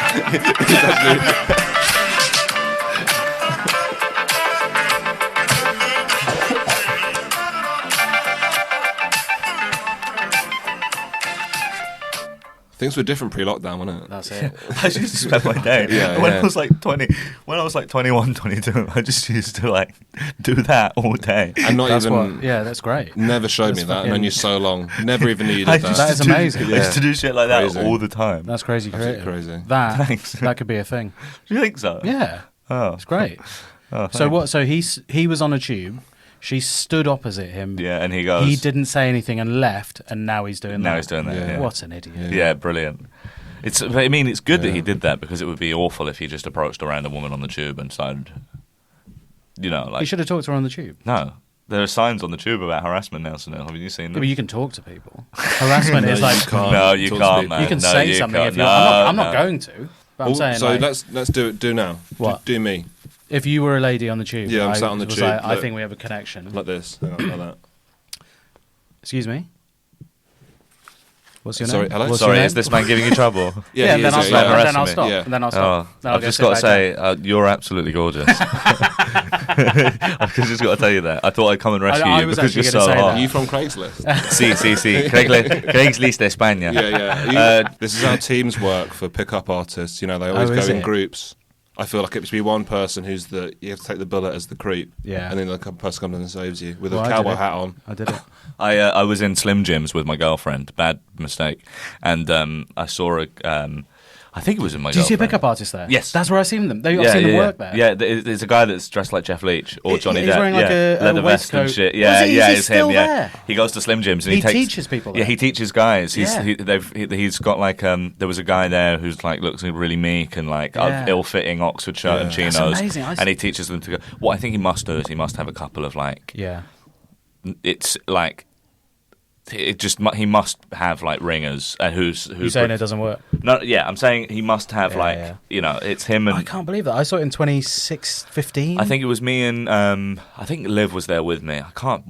F: Things were different pre-lockdown, wasn't it?
D: That's it.
C: I just used to spend my day.
F: Yeah,
C: when
F: yeah.
C: I was like 21, 22, I just used to like do that all day.
F: And not
D: That's
F: even.
D: what. Yeah, that's great.
F: Never showed me
D: That's
F: that. I've known
D: fucking-
F: you so long. Never even knew you did that.
D: That is amazing.
C: I used to do shit like that
F: Crazy.
C: all the time.
D: That's crazy
F: Absolutely
D: creative.
F: crazy.
D: That
C: Thanks.
D: that could be a thing.
C: Do you think so?
D: Yeah,
C: Oh,
D: it's great.
C: oh,
D: So
C: thanks.
D: what? So he was on a tube. She stood opposite him.
C: Yeah, and he goes.
D: He didn't say anything and left, and now he's doing that.
C: Now he's doing that.
F: Yeah.
C: Yeah,
D: What an idiot.
C: Yeah, brilliant. I mean, it's good that
F: Yeah.
C: he did that because it would be awful if he just approached a random woman on the tube and started,
D: He
C: like.
D: should have talked to her on the tube.
C: No, there are signs on the tube about harassment now. Sunil, have you seen
D: Yeah,
C: them?
D: but you can talk to people. Harassment is
F: No,
D: like
F: you can't.
C: No, you
F: Talk to
C: can't,
F: people.
C: man.
D: you can
C: No,
D: say
C: you
D: something
C: can't.
D: if you.
C: No,
D: I'm not
C: no.
D: going to. But I'm saying,
F: so
D: like,
F: let's do it. Do now.
D: What?
F: Do me
D: if you were a lady on the tube,
F: Yeah, I'm
D: I
F: sat on the
D: was
F: tube,
D: like, I
F: look.
D: think we have a connection.
F: like this. Hang on, like that.
D: Excuse me. What's your
F: Sorry,
D: name?
F: hello?
D: What's
C: Sorry,
D: your
C: is
D: name?
C: this man giving you trouble?
D: Yeah,
F: he
D: and then
F: is,
D: I'll
F: yeah,
D: stop.
F: yeah.
D: And then I'll
C: harassing
D: stop.
C: me.
F: Yeah.
D: And then I'll stop. Then I'll
C: I've
D: go
C: just
D: sit
C: got to
D: back
C: say,
D: down.
C: you're absolutely gorgeous. I've just got to tell you that. I thought I'd come and rescue
D: I
C: you
D: was
C: because you're
D: actually
C: so
D: gonna say
C: hot.
F: Are you from Craigslist?
C: Sí. Craigslist de España.
F: Yeah. This is how teams work for pickup artists. They always
D: Oh,
F: go
D: is
F: in
D: it?
F: groups. I feel like it should be one person you have to take the bullet as the creep.
D: Yeah.
F: And then the person comes in and saves you with
D: Well,
F: a
D: I did
F: cowboy
D: it.
F: hat on.
D: I did it.
C: I was in Slim Jims with my girlfriend. Bad mistake. And I saw I think it was in my
D: Did you see a
C: girlfriend.
D: pickup artist there?
C: Yes.
D: That's where I've seen them. I've seen them work there.
C: Yeah, there's a guy that's dressed like Jeff Leach or Johnny
D: He's
C: Depp.
D: wearing like
C: yeah.
D: a
C: leather vest and
D: waistcoat.
C: shit.
D: Was
C: Yeah,
D: he-
C: yeah,
D: is he
C: it's
D: still
C: him. Yeah,
D: there?
C: he goes to Slim Jims and
D: He
C: takes,
D: teaches people
C: Yeah,
D: there.
C: he teaches guys.
D: Yeah.
C: He's got like there was a guy there who's like looks really meek and like
D: Yeah.
C: ill-fitting Oxford shirt and
F: Yeah.
C: chinos.
D: That's amazing.
C: And he teaches them to go. What I think he must do is he must have a couple of like
D: Yeah.
C: it's like. He must have like ringers and who's
D: You saying it doesn't work?
C: no yeah I'm saying he must have
D: Yeah, yeah.
C: it's him and
D: I can't believe that. I saw it in 2015.
C: I think it was me and I think Liv was there with me. I can't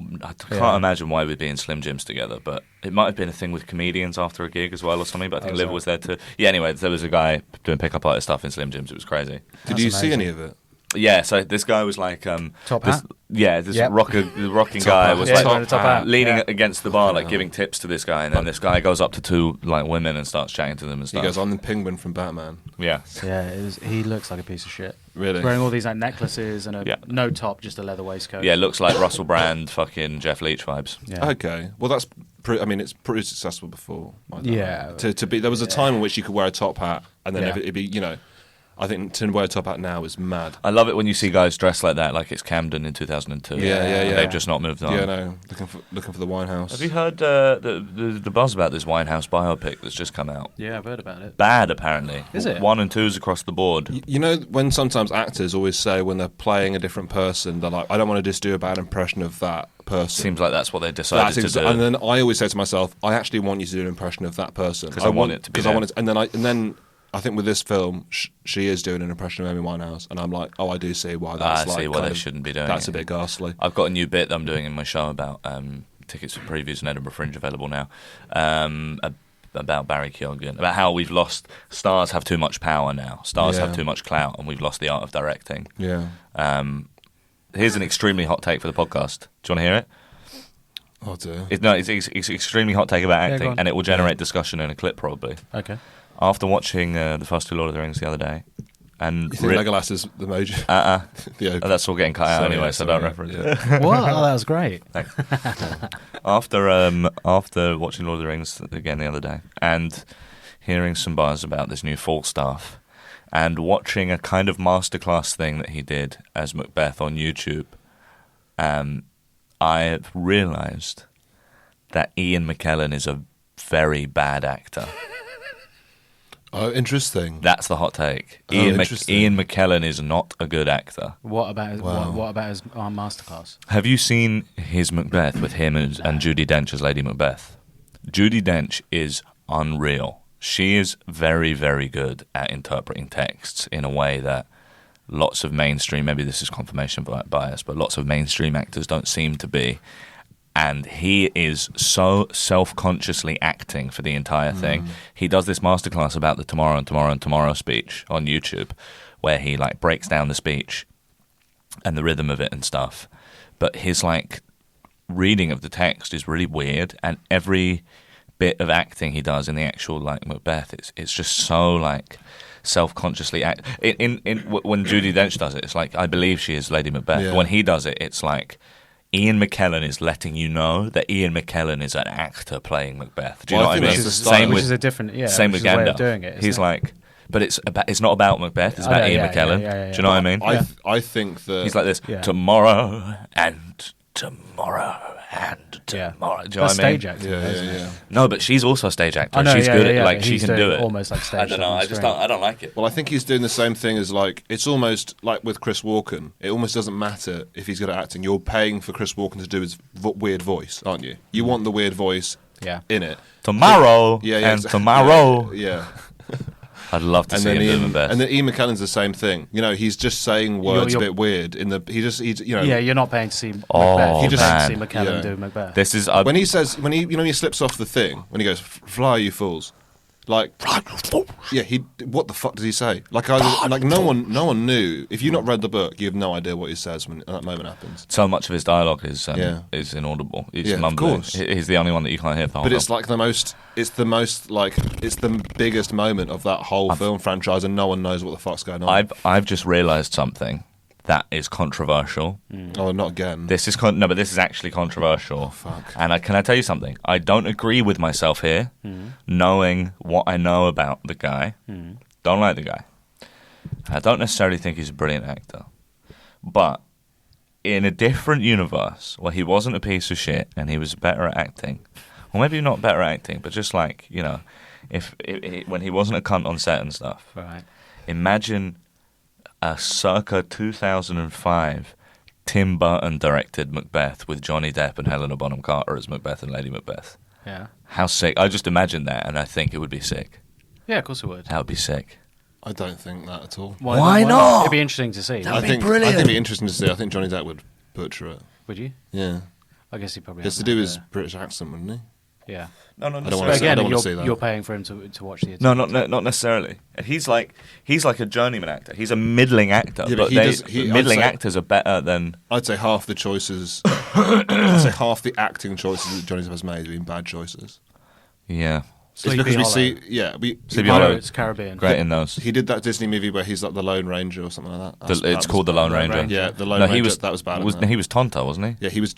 D: Yeah.
C: imagine why we'd be in Slim Jims together, but it might have been a thing with comedians after a gig as well or something. But I think
D: Oh,
C: Liv
D: sorry.
C: was there too. Yeah. Anyway, there was a guy doing pickup artist stuff in Slim Jims. It was crazy.
F: Did
D: That's
F: you see
D: amazing.
F: any of it?
C: Yeah. So this guy was like
D: Top
C: this,
D: hat?
C: Yeah. This
D: Yep.
C: rocking
F: Top
C: guy
F: hat.
C: was
D: Yeah,
C: like
D: wearing a top hat.
C: leaning
D: Yeah.
C: against the bar, like giving tips to this guy, and then this guy goes up to two like women and starts chatting to them and
F: He
C: stuff.
F: goes, I'm the penguin from Batman.
C: Yeah.
D: Yeah, he looks like a piece of shit.
F: Really?
D: Wearing all these like necklaces and
C: Yeah.
D: no top, just a leather waistcoat.
C: Yeah. Looks like Russell Brand, fucking Jeff Leach vibes.
D: Yeah.
F: Okay. Well, that's I mean, it's pretty successful before.
D: Yeah.
F: To be, there was a time in which you could wear a top hat, and then
D: Yeah.
F: it'd be, you know, I think to wear a top hat now is mad.
C: I love it when you see guys dressed like that, like it's Camden in 2002.
F: Yeah.
C: They've just not moved on.
F: Yeah, no, looking for the Winehouse.
C: Have you heard the buzz about this Winehouse biopic that's just come out?
D: Yeah, I've heard about it.
C: Bad, apparently.
D: Is it?
C: 1 and 2s across the board.
F: You know, when sometimes actors always say when they're playing a different person, they're like, I don't want to just do a bad impression of that person.
C: Seems like that's what they decided to do.
F: And then I always say to myself, I actually want you to do an impression of that person
C: 'Cause I want it to be
F: because I
C: there.
F: want it. And then I think with this film, she is doing an impression of Amy Winehouse, and I'm like, oh, I do see why that's
C: I see why
F: kind
C: they
F: of-
C: shouldn't be doing
F: That's
C: it.
F: a bit ghastly.
C: I've got a new bit that I'm doing in my show about tickets for previews in Edinburgh Fringe available now. About Barry Keoghan, about how we've lost. Stars have too much power now. Stars
F: Yeah.
C: have too much clout, and we've lost the art of directing.
F: Yeah.
C: Here's an extremely hot take for the podcast. Do you want to hear it?
F: Oh dear.
C: It's extremely hot take about
D: go
C: acting,
D: on.
C: and it will generate discussion in a clip probably.
D: Okay.
C: After watching the first two Lord of the Rings the other day, and
F: You think Legolas is the major? the opening.
C: that's all getting cut out anyway, so don't reference it.
D: What? Oh, that was great.
C: Thanks. After watching Lord of the Rings again the other day and hearing some buzz about this new Falstaff and watching a kind of masterclass thing that he did as Macbeth on YouTube, I realised that Ian McKellen is a very bad actor.
F: Oh, interesting.
C: That's the hot take.
F: Oh,
C: Ian
F: interesting.
C: McKellen is not a good actor.
D: What about his,
F: Wow.
D: what about his masterclass?
C: Have you seen his Macbeth with him and Judi Dench as Lady Macbeth? Judi Dench is unreal. She is very, very good at interpreting texts in a way that lots of mainstream, maybe this is confirmation bias, but lots of mainstream actors don't seem to be. And he is so self-consciously acting for the entire thing. He does this masterclass about the tomorrow and tomorrow and tomorrow speech on YouTube, where he like breaks down the speech and the rhythm of it and stuff. But his like reading of the text is really weird, and every bit of acting he does in the actual like Macbeth, it's just so like self-consciously act. When Judi Dench does it, it's like I believe she is Lady Macbeth.
F: Yeah.
C: When he does it, it's like Ian McKellen is letting you know that Ian McKellen is an actor playing Macbeth. Do you
F: Well,
C: know
F: I
C: what I
F: think
C: mean?
F: that's the style.
D: Which is a different,
C: same
D: which
C: with
D: is a way
C: Gandalf.
D: of doing it. isn't
C: He's
D: it?
C: like, but it's not about Macbeth. It's
D: Oh,
C: about
D: yeah,
C: Ian
D: yeah,
C: McKellen.
D: yeah.
C: Do you know what I mean?
F: I think that
C: He's like this
D: Yeah.
C: tomorrow and tomorrow and
D: Yeah.
C: tomorrow. Do you know
D: That's
C: what I mean?
D: stage acting.
F: Yeah,
D: isn't
F: yeah,
D: it?
F: yeah.
C: No, but she's also a stage actor.
D: I know,
C: She's
D: yeah,
C: good
D: yeah,
C: at
D: yeah,
C: like
D: but
C: she
D: he's
C: can do
D: doing
C: it.
D: almost like stage
C: I don't know.
D: on
C: I
D: the
C: just
D: screen.
C: don't. I don't like it.
F: Well, I think he's doing the same thing as like it's almost like with Chris Walken. It almost doesn't matter if he's good at acting. You're paying for Chris Walken to do his weird voice, aren't you? You want the weird voice
D: Yeah.
F: in it.
C: Tomorrow
F: Yeah, yeah,
C: and
F: exa-
C: tomorrow.
F: Yeah.
C: I'd love to
F: And
C: see
F: then
C: him do
F: Ian,
C: Macbeth.
F: and then Ian McKellen's the same thing. You know, he's just saying words
D: You're-
F: a bit weird. He's you know.
D: Yeah, you're not paying to see Macbeth.
C: Oh,
D: You're paying to see
C: man.
D: McKellen
F: Yeah.
D: do Macbeth.
C: This is
F: When he says when he slips off the thing when he goes fly you fools, like yeah what the fuck does he say? Like no one knew. If you've not read the book, you have no idea what he says when that moment happens.
C: so much of his dialogue is
F: Yeah.
C: is inaudible. He's
F: Yeah, of
C: mumbling.
F: course.
C: He's the only one that you can't hear for the whole
F: But it's
C: film.
F: like it's the biggest moment of that whole film franchise, and no one knows what the fuck's going on.
C: I've just realised something that is controversial.
F: Oh, not again.
C: This is no, but this is actually controversial.
F: fuck.
C: And can I tell you something? I don't agree with myself here, knowing what I know about the guy. Don't like the guy. I don't necessarily think he's a brilliant actor, but in a different universe where he wasn't a piece of shit and he was better at acting, or maybe not better at acting, but just like if when he wasn't a cunt on set and stuff.
D: Right.
C: Imagine a circa 2005 Tim Burton directed Macbeth with Johnny Depp and Helena Bonham Carter as Macbeth and Lady Macbeth.
D: Yeah.
C: How sick. I just imagine that and I think it would be sick.
D: Yeah, of course it would.
C: That would be sick.
F: I don't think that at all.
C: Why not?
D: It'd be interesting to see.
C: That'd
F: I
C: be
F: think
C: brilliant.
F: it'd be interesting to see. I think Johnny Depp would butcher it.
D: Would you?
F: Yeah,
D: I guess he probably
F: he has to
D: hasn't
F: do
D: had
F: his British accent, wouldn't he?
D: Yeah.
C: No,
F: I don't
D: But
F: wanna see-
D: again,
F: I don't wanna
D: you're,
F: see that.
D: you're paying for him to watch the.
C: No, not necessarily. He's like a journeyman actor. He's a middling actor.
F: Yeah, but
C: but
F: he does- he- I'd
C: middling
F: say-
C: actors are better than.
F: I'd say half the choices. I'd say half the acting choices that Johnny Depp has made have been bad choices.
C: Yeah,
F: It's
D: Sleepy
F: because we
D: Hollow.
F: see, yeah,
C: Sleepy
D: Oh,
C: Hollow.
D: it's Caribbean.
C: great in those.
F: he did that Disney movie where he's like the Lone Ranger or something like that.
C: It's called The Lone Ranger.
F: Yeah, the Lone
C: No,
F: Ranger.
C: he was
F: that was bad. Wasn't
C: he
F: it?
C: was Tonto, wasn't he?
F: Yeah, he was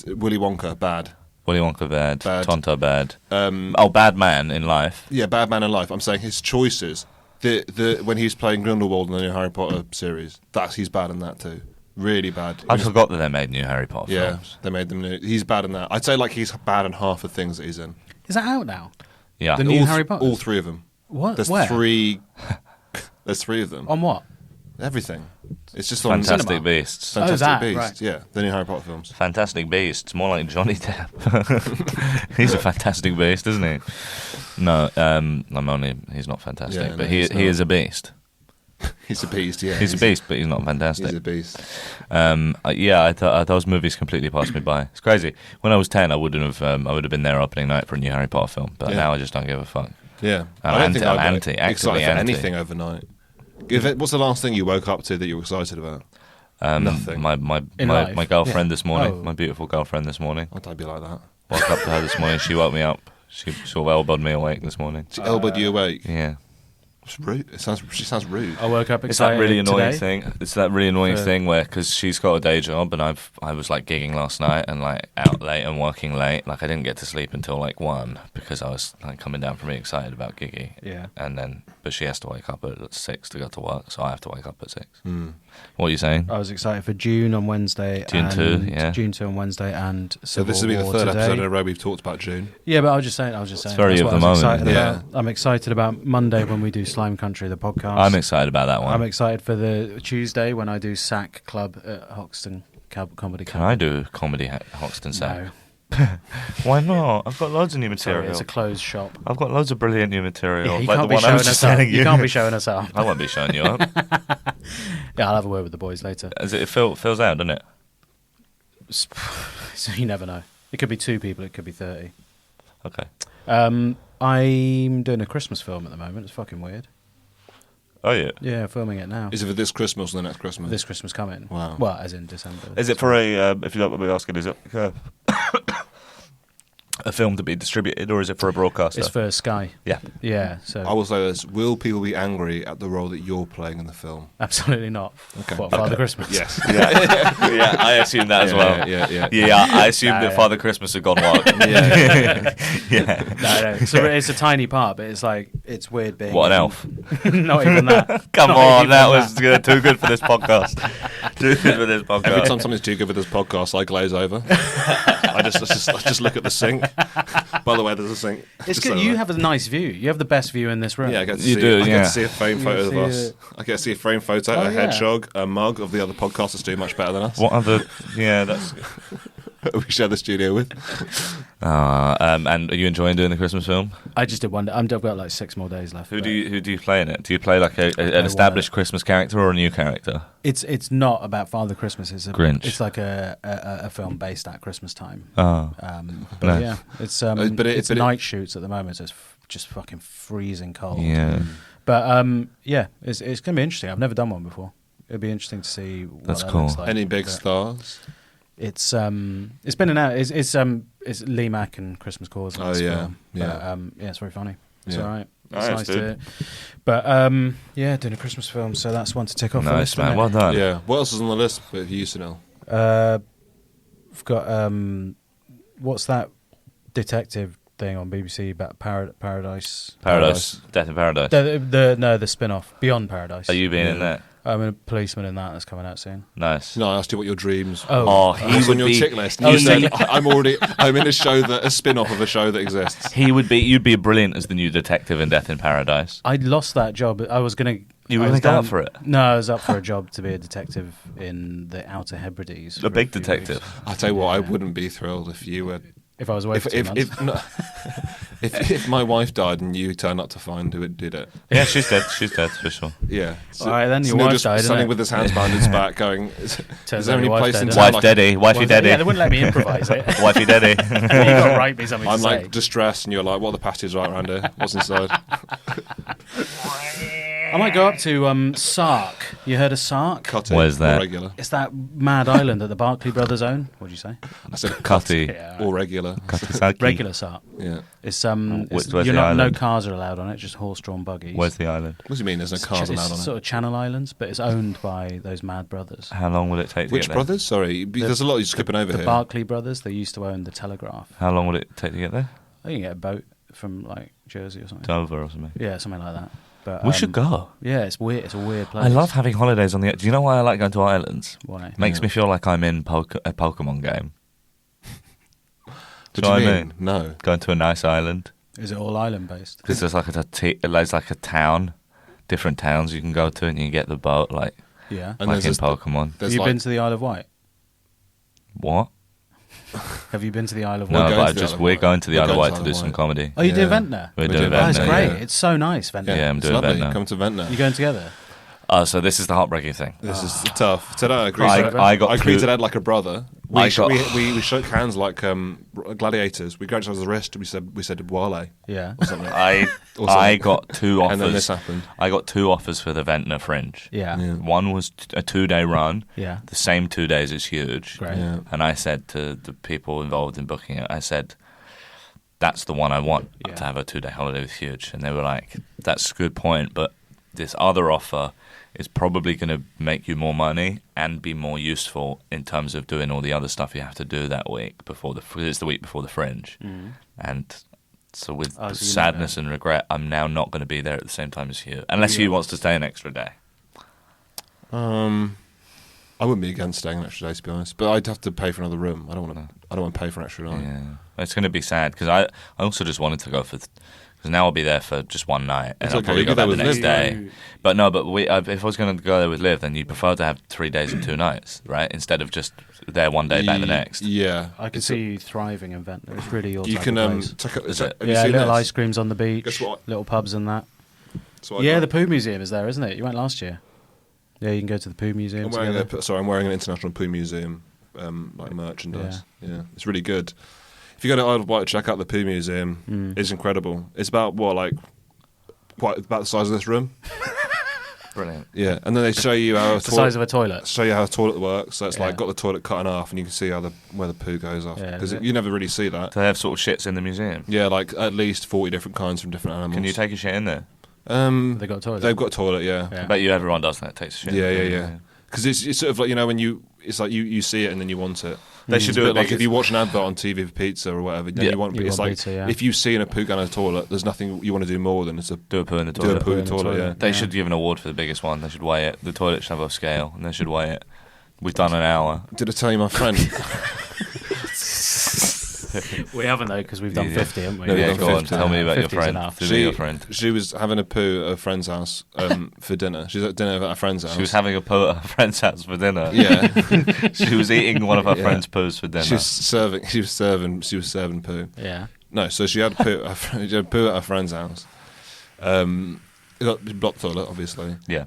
F: Willy Wonka. Bad.
C: Willy Wonka bad.
F: Bad.
C: Tonto bad. Bad man in life.
F: Yeah, bad man in life. I'm saying his choices. The when he's playing Grindelwald in the new Harry Potter series, he's bad in that too. Really bad.
C: I forgot that they made new Harry Potter
F: Yeah,
C: films.
F: they made them new. He's bad in that. I'd say like he's bad in half the things that he's in.
D: Is that out now?
C: Yeah.
D: The new Harry Potter?
F: All three of them.
D: What?
F: There's
D: Where?
F: three. There's three of them.
D: On what?
F: Everything. It's just on
C: Fantastic
D: cinema.
C: Beasts.
F: Fantastic
D: that,
F: Beasts.
D: right.
F: Yeah, the new Harry Potter films.
C: Fantastic Beasts. More like Johnny Depp. He's a fantastic beast, isn't he? No, he's not fantastic,
F: Yeah, no,
C: but
F: he's
C: he
F: not.
C: is a beast.
F: He's a beast. Yeah,
C: He's a beast, but he's not fantastic.
F: He's a beast.
C: I thought those movies completely passed me by. It's crazy. When I was 10, I would have been there opening night for a new Harry Potter film, but
F: Yeah.
C: now I just don't give a fuck.
F: Yeah,
C: I'm
F: I'd
C: anti,
F: be
C: actively
F: excited for
C: anti.
F: anything overnight. What's the last thing you woke up to that you were excited about? Nothing.
D: In life?
C: My girlfriend this morning,
D: Oh.
C: my beautiful girlfriend this morning.
F: I'd be like that.
C: Woke up to her this morning. She woke me up. She sort of elbowed me awake this morning.
F: She elbowed you awake.
C: Yeah.
F: It's rude. She sounds rude.
D: I woke up
C: It's that
D: excited
C: really annoying
D: today.
C: thing. It's that really annoying
D: For-
C: thing where because she's got a day job and I was like gigging last night and like out late and working late. Like I didn't get to sleep until like 1 because I was like coming down from being excited about Giggy.
D: Yeah.
C: And then, but she has to wake up at 6 to go to work, so I have to wake up at 6.
F: Hmm.
C: What are you saying?
D: I was excited for June on Wednesday.
C: June
D: and
C: 2, yeah.
D: June 2 on Wednesday and
F: So
D: Civil
F: this will be the
D: War
F: third
D: today.
F: episode in a row we've talked about June.
D: Yeah, but I was just saying.
C: very
D: That's
C: of
D: what
C: the
D: I was
C: moment,
D: excited
F: yeah.
D: about. I'm excited about Monday when we do Slime Country, the podcast.
C: I'm excited about that one.
D: I'm excited for the Tuesday when I do SAC Club at Hoxton Comedy Club.
C: Can I do comedy at Hoxton Sack?
D: No.
C: Why not? I've got loads of new
D: Sorry,
C: material.
D: it's a closed shop.
C: I've got loads of brilliant new material.
D: Yeah, you
C: like
D: can't
C: the
D: be
C: one I
D: showing
C: was just
D: us up.
C: telling you.
D: You can't be showing us up.
C: I won't be showing you up.
D: Yeah, I'll have a word with the boys later.
C: It fills out, doesn't it?
D: So you never know. It could be 2 people. It could be 30.
C: Okay.
D: I'm doing a Christmas film at the moment. It's fucking weird.
C: Oh yeah.
D: Yeah, filming it now.
F: Is it for this Christmas or the next Christmas?
D: This Christmas coming.
F: Wow.
D: Well, as in December.
C: Is it for a? If you don't mind me asking, is it a film to be distributed, or is it for a broadcaster?
D: It's for Sky.
C: Yeah.
D: Yeah. So
F: I will say this: will people be angry at the role that you're playing in the film?
D: absolutely not.
F: Okay.
D: What, Father Christmas?
F: Yes.
C: yeah, I assumed that as well.
F: Yeah.
C: I assumed
D: Nah,
C: that
D: yeah.
C: Father Christmas had gone wild. Yeah.
D: No. So it's a tiny part, but it's like it's weird being.
C: What an elf!
D: Not even that.
C: Come
D: Not
C: on,
D: even
C: that was too good for this podcast. Too good for this podcast.
F: Every time something's too good for this podcast, I glaze over. I just look at the sink. By the way, there's a sink.
D: It's
F: Just
D: good.
F: so
D: You
F: that-
D: have a nice view. You have the best view in this room.
F: Yeah, I get to
C: You
F: see.
C: do,
F: I get
C: yeah.
F: to see a frame
D: You
F: photo of
D: see
F: us.
D: it.
F: I get to see a frame photo,
D: Oh,
F: a
D: yeah.
F: hedgehog, a mug of the other podcasters do much better than us.
C: What other? Yeah, that's.
F: we share the studio with.
C: And are you enjoying doing the Christmas film?
D: I just did one. I've got like 6 more days left.
C: Who
D: but
C: do you play in it? Do you play like an established Christmas character or a new character?
D: It's not about Father Christmas. It's
C: Grinch.
D: It's like a film based at Christmas time.
C: Oh,
D: But
C: Nice.
D: yeah, it's
F: but it-
D: night shoots at the moment. So it's just fucking freezing cold.
C: yeah.
D: But yeah, it's gonna be interesting. I've never done one before. It'd be interesting to see what
C: That's
D: that
C: cool.
D: looks like.
F: Any big
D: But
F: stars?
D: It's been an hour. It's Lee Mack and Christmas Cause. in
F: Oh,
D: this
F: yeah,
D: film.
F: yeah.
D: But, it's very funny. It's
F: Yeah.
D: all right. It's
C: Nice,
D: nice
C: dude.
D: to. But yeah, doing a Christmas film, so that's one to tick off. the
C: Nice
D: list,
C: man.
D: isn't
C: Well
D: it?
C: done.
F: Yeah. What else is on the list for you, Sunil?
D: We've got what's that detective thing on BBC about Paradise?
C: Paradise. Death in Paradise.
D: The spin-off Beyond Paradise.
C: Are you being in
F: Yeah.
C: that?
D: I'm a policeman in that. That's coming out soon.
C: Nice.
F: No, I asked you what your dreams.
C: Oh,
F: were.
C: he
F: What's
C: would
F: on your
C: be.
F: tick list.
D: Oh,
F: You
D: so-
F: said I'm in a show a spin-off of a show that exists.
C: He would be. You'd be brilliant as the new detective in Death in Paradise.
D: I lost that job. I was gonna.
C: You
D: I
C: were
D: was
C: gonna go
D: down-
C: up for it?
D: No, I was up for a job to be a detective in the Outer Hebrides.
C: A
D: for
C: big
D: few
C: detective.
D: weeks.
F: I tell you what, I
D: Yeah.
F: wouldn't be thrilled if you were.
D: If I was away for 2 months.
F: If my wife died and you turned up to find who did it,
C: Yeah, she's dead. She's dead for sure.
F: yeah.
D: All right, then, your
F: Sunil
D: wife
F: just
D: died,
F: standing
D: innit?
F: with his hands behind his back, going, "Is
D: Turns
F: there
D: out
F: any
D: your wife's
F: place in
D: dead,
F: town?"
C: Wife
F: I
C: daddy. Wifey
D: Well,
C: daddy.
D: Yeah, they wouldn't let me improvise it.
C: Wifey daddy.
D: You got to write me something
F: I'm
D: to
F: like
D: say.
F: distressed, and you're like, "What are the pasties right around here? What's inside?"
D: I might go up to Sark. You heard of Sark?
F: Cutty.
C: Where's that?
F: Or regular.
D: It's that mad island that the Barclay brothers own. What'd you say?
F: I said
C: Cutty.
D: Yeah.
F: or regular.
C: Katisaki.
D: Regular Sark.
F: Yeah.
D: It's
C: where's
D: you're
C: the
D: not, no
C: island?
D: cars are allowed on it, just horse-drawn buggies.
C: Where's the island?
F: What do you mean? There's no cars allowed on
D: It's
F: it.
D: sort of Channel Islands, but it's owned by those mad brothers.
C: How long will it take to
F: Which
C: get there?
F: brothers? Sorry, there's a lot you're skipping over
D: The
F: here.
D: Barclay brothers, they used to own the Telegraph.
C: How long will it take to get there?
D: I think you can get a boat from like Jersey or something.
C: Dover or something.
D: Yeah, something like that. But
C: We should go.
D: Yeah, it's weird. It's a weird place.
C: I love having holidays on the. Do you know why I like going to islands?
D: Why?
C: Makes me feel like I'm in a Pokemon game.
F: What
C: Do
F: do
C: you
F: you
C: know what I
F: mean?
C: mean?
F: No.
C: Going to a nice island.
D: Is it all island based?
C: Because there's like a town, different towns you can go to, and you can get the boat like
D: Yeah.
F: And
C: like
F: there's
C: in
F: this-
C: Pokemon.
D: Have
F: There's
D: you
F: like,
D: been to the Isle of Wight?
C: What?
D: Have you been to the Isle of
C: No,
D: Wight?
F: going
C: but
F: to the Isle of
C: we're
F: Wight.
C: going to the
F: We're
C: Isle of
F: going
C: Wight
F: to
C: to
F: Isle
C: do
F: of
C: some
F: Wight.
C: comedy.
D: Oh, you
F: Yeah.
D: did Ventnor?
C: We're
F: We're
C: doing
F: doing
D: Oh, it's
C: Ventnor,
D: great.
C: yeah.
D: It's so nice, Ventnor.
C: Yeah, I'm
F: it's
C: doing
F: lovely.
C: Ventnor.
F: Come to Ventnor.
D: You going together?
C: So this is the heartbreaking thing.
F: This is tough. Today I agreed.
C: I got
F: I agreed
C: two-
F: to that like a brother.
C: I got-
F: We shook hands like gladiators. We grabbed each other's wrist. We said Wale
D: Yeah.
F: or something.
C: I
F: something.
C: got two offers.
F: And then this happened.
C: I got two offers for the Ventnor Fringe.
D: Yeah.
F: Yeah.
C: One was a 2-day run.
D: Yeah.
C: The same 2 days is huge.
D: Great.
F: Yeah.
C: And I said to the people involved in booking it, I said, that's the one I want
D: Yeah.
C: to have a 2-day holiday with Huge. And they were like, that's a good point, but this other offer is probably going to make you more money and be more useful in terms of doing all the other stuff you have to do that week because it's the week before the Fringe. And so with
D: Oh, so you're not
C: sadness and regret, I'm now not going to be there at the same time as Hugh, unless Hugh wants to stay an extra day.
F: I wouldn't be against staying an extra day to be honest, but I'd have to pay for another room. I don't want to pay for an extra night.
C: Yeah, it's going to be sad because I also just wanted to go for because now I'll be there for just one night and
F: It's
C: I'll
F: okay,
C: probably
F: you
C: go
F: go
C: back
F: there
C: the
F: with
C: next
F: Liv.
C: day. But no, but if I was going to go there with Liv, then you'd prefer to have 3 days and 2 nights, right? Instead of just there one day, back the next.
F: Yeah,
D: I can see you thriving in Ventnor. It's really your
F: you
D: type
F: can
D: of place.
C: Is it?
F: Have you
D: Yeah,
F: seen
D: little
F: this?
D: ice creams on the beach,
F: Guess what?
D: little pubs and that.
F: So I
D: Yeah,
F: got-
D: the Pooh Museum is there, isn't it? You went last year. Yeah, you can go to the Pooh Museum
F: I'm wearing
D: together.
F: I'm wearing an International Poo Museum like merchandise. Yeah, it's really good. If you go to Isle of Wight, check out the Poo Museum. It's incredible. It's about about the size of this room.
C: Brilliant.
F: Yeah, and then they show you how
D: It's the size of a toilet.
F: show you how a toilet works. So it's
D: Yeah.
F: like got the toilet cut in half, and you can see where the poo goes off
D: Yeah,
F: because
D: is it?
F: you never really see that.
C: Do they have sort of shits in the museum?
F: Yeah, like at least 40 different kinds from different animals.
C: Can you take a shit in there?
D: They got a toilet.
F: They've got a toilet, yeah.
D: Yeah.
C: I bet you everyone does that. Takes a shit.
F: Yeah. Because it's sort of like when it's like you see it and then you want it.
C: They should
F: It's
C: do
F: a
C: it
F: bit like
C: because-
F: if you watch an advert on TV for pizza or whatever, then
C: Yeah.
F: you want.
D: You
F: It's
D: want
F: like
D: pizza, yeah.
F: if you see in a poo gun in a toilet, there's nothing you want to do more than to
C: Do a poo in the
F: do a
C: toilet.
F: poo in
D: in
F: the
D: the
F: toilet.
D: toilet.
F: Yeah.
C: They should give an award for the biggest one. They should weigh it. The toilet should have a scale, and they should weigh it. We've done an hour.
F: Did I tell you my friend?
D: We haven't though because we've done 50, haven't we?
F: No, we've
C: Yeah,
F: done
C: go on.
F: 50.
C: Tell me about your
D: 50's
C: friend.
D: enough.
C: Tell me your friend.
F: She was having a poo at a friend's house for dinner. She was at dinner at a friend's house.
C: She was having a poo at her friend's house for dinner.
F: yeah.
C: She was eating one of her
F: Yeah.
C: friend's poos for dinner.
F: She was serving poo.
D: Yeah.
F: No, so she had poo. She had poo at her friend's house. It got blocked toilet, obviously.
C: Yeah.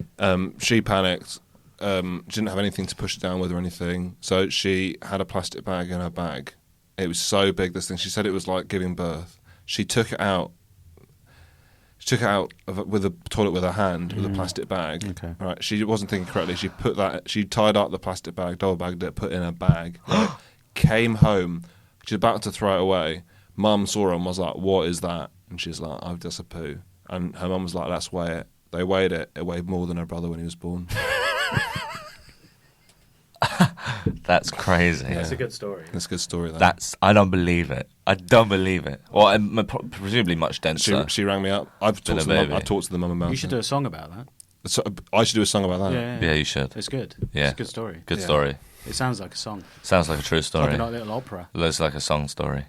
F: She panicked. She didn't have anything to push it down with or anything, so she had a plastic bag in her bag. It was so big, this thing. She said it was like giving birth. She took it out. She took it out with the toilet with her hand, with a plastic bag.
D: Okay.
F: Right. She wasn't thinking correctly. She tied up the plastic bag, double bagged it, put it in her bag. Right? Came home. She's about to throw it away. Mum saw her and was like, "What is that?" And she's like, "I've just a poo." And her mum was like, "Let's weigh it." They weighed it. It weighed more than her brother when he was born.
C: That's crazy.
D: That's a good story.
F: That's a good story. That
C: I don't believe it. I don't believe it. Well, presumably much denser.
F: she rang me up. I've
C: Been
F: talked
C: a
F: to the mum.
C: baby.
F: I've talked to the mum about
D: You should
F: it.
D: do a song about that.
F: So, I should do a song about that.
C: Yeah, you should.
D: It's good.
C: Yeah.
D: It's a good story.
C: Good
F: Yeah.
C: story.
D: It sounds like a song.
C: Sounds like a true story.
D: Like a little opera.
C: Looks like a song story.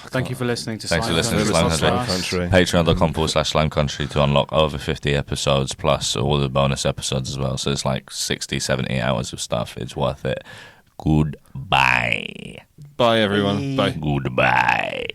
D: Thank you for listening to
C: Thanks for
D: Slime
C: listening to
D: Country.
C: Slime
F: Country.
C: Patreon.com/Slime Country to unlock over 50 episodes plus all the bonus episodes as well. So it's like 60, 70 hours of stuff. It's worth it. Goodbye.
F: Bye, everyone. Bye.
C: Goodbye.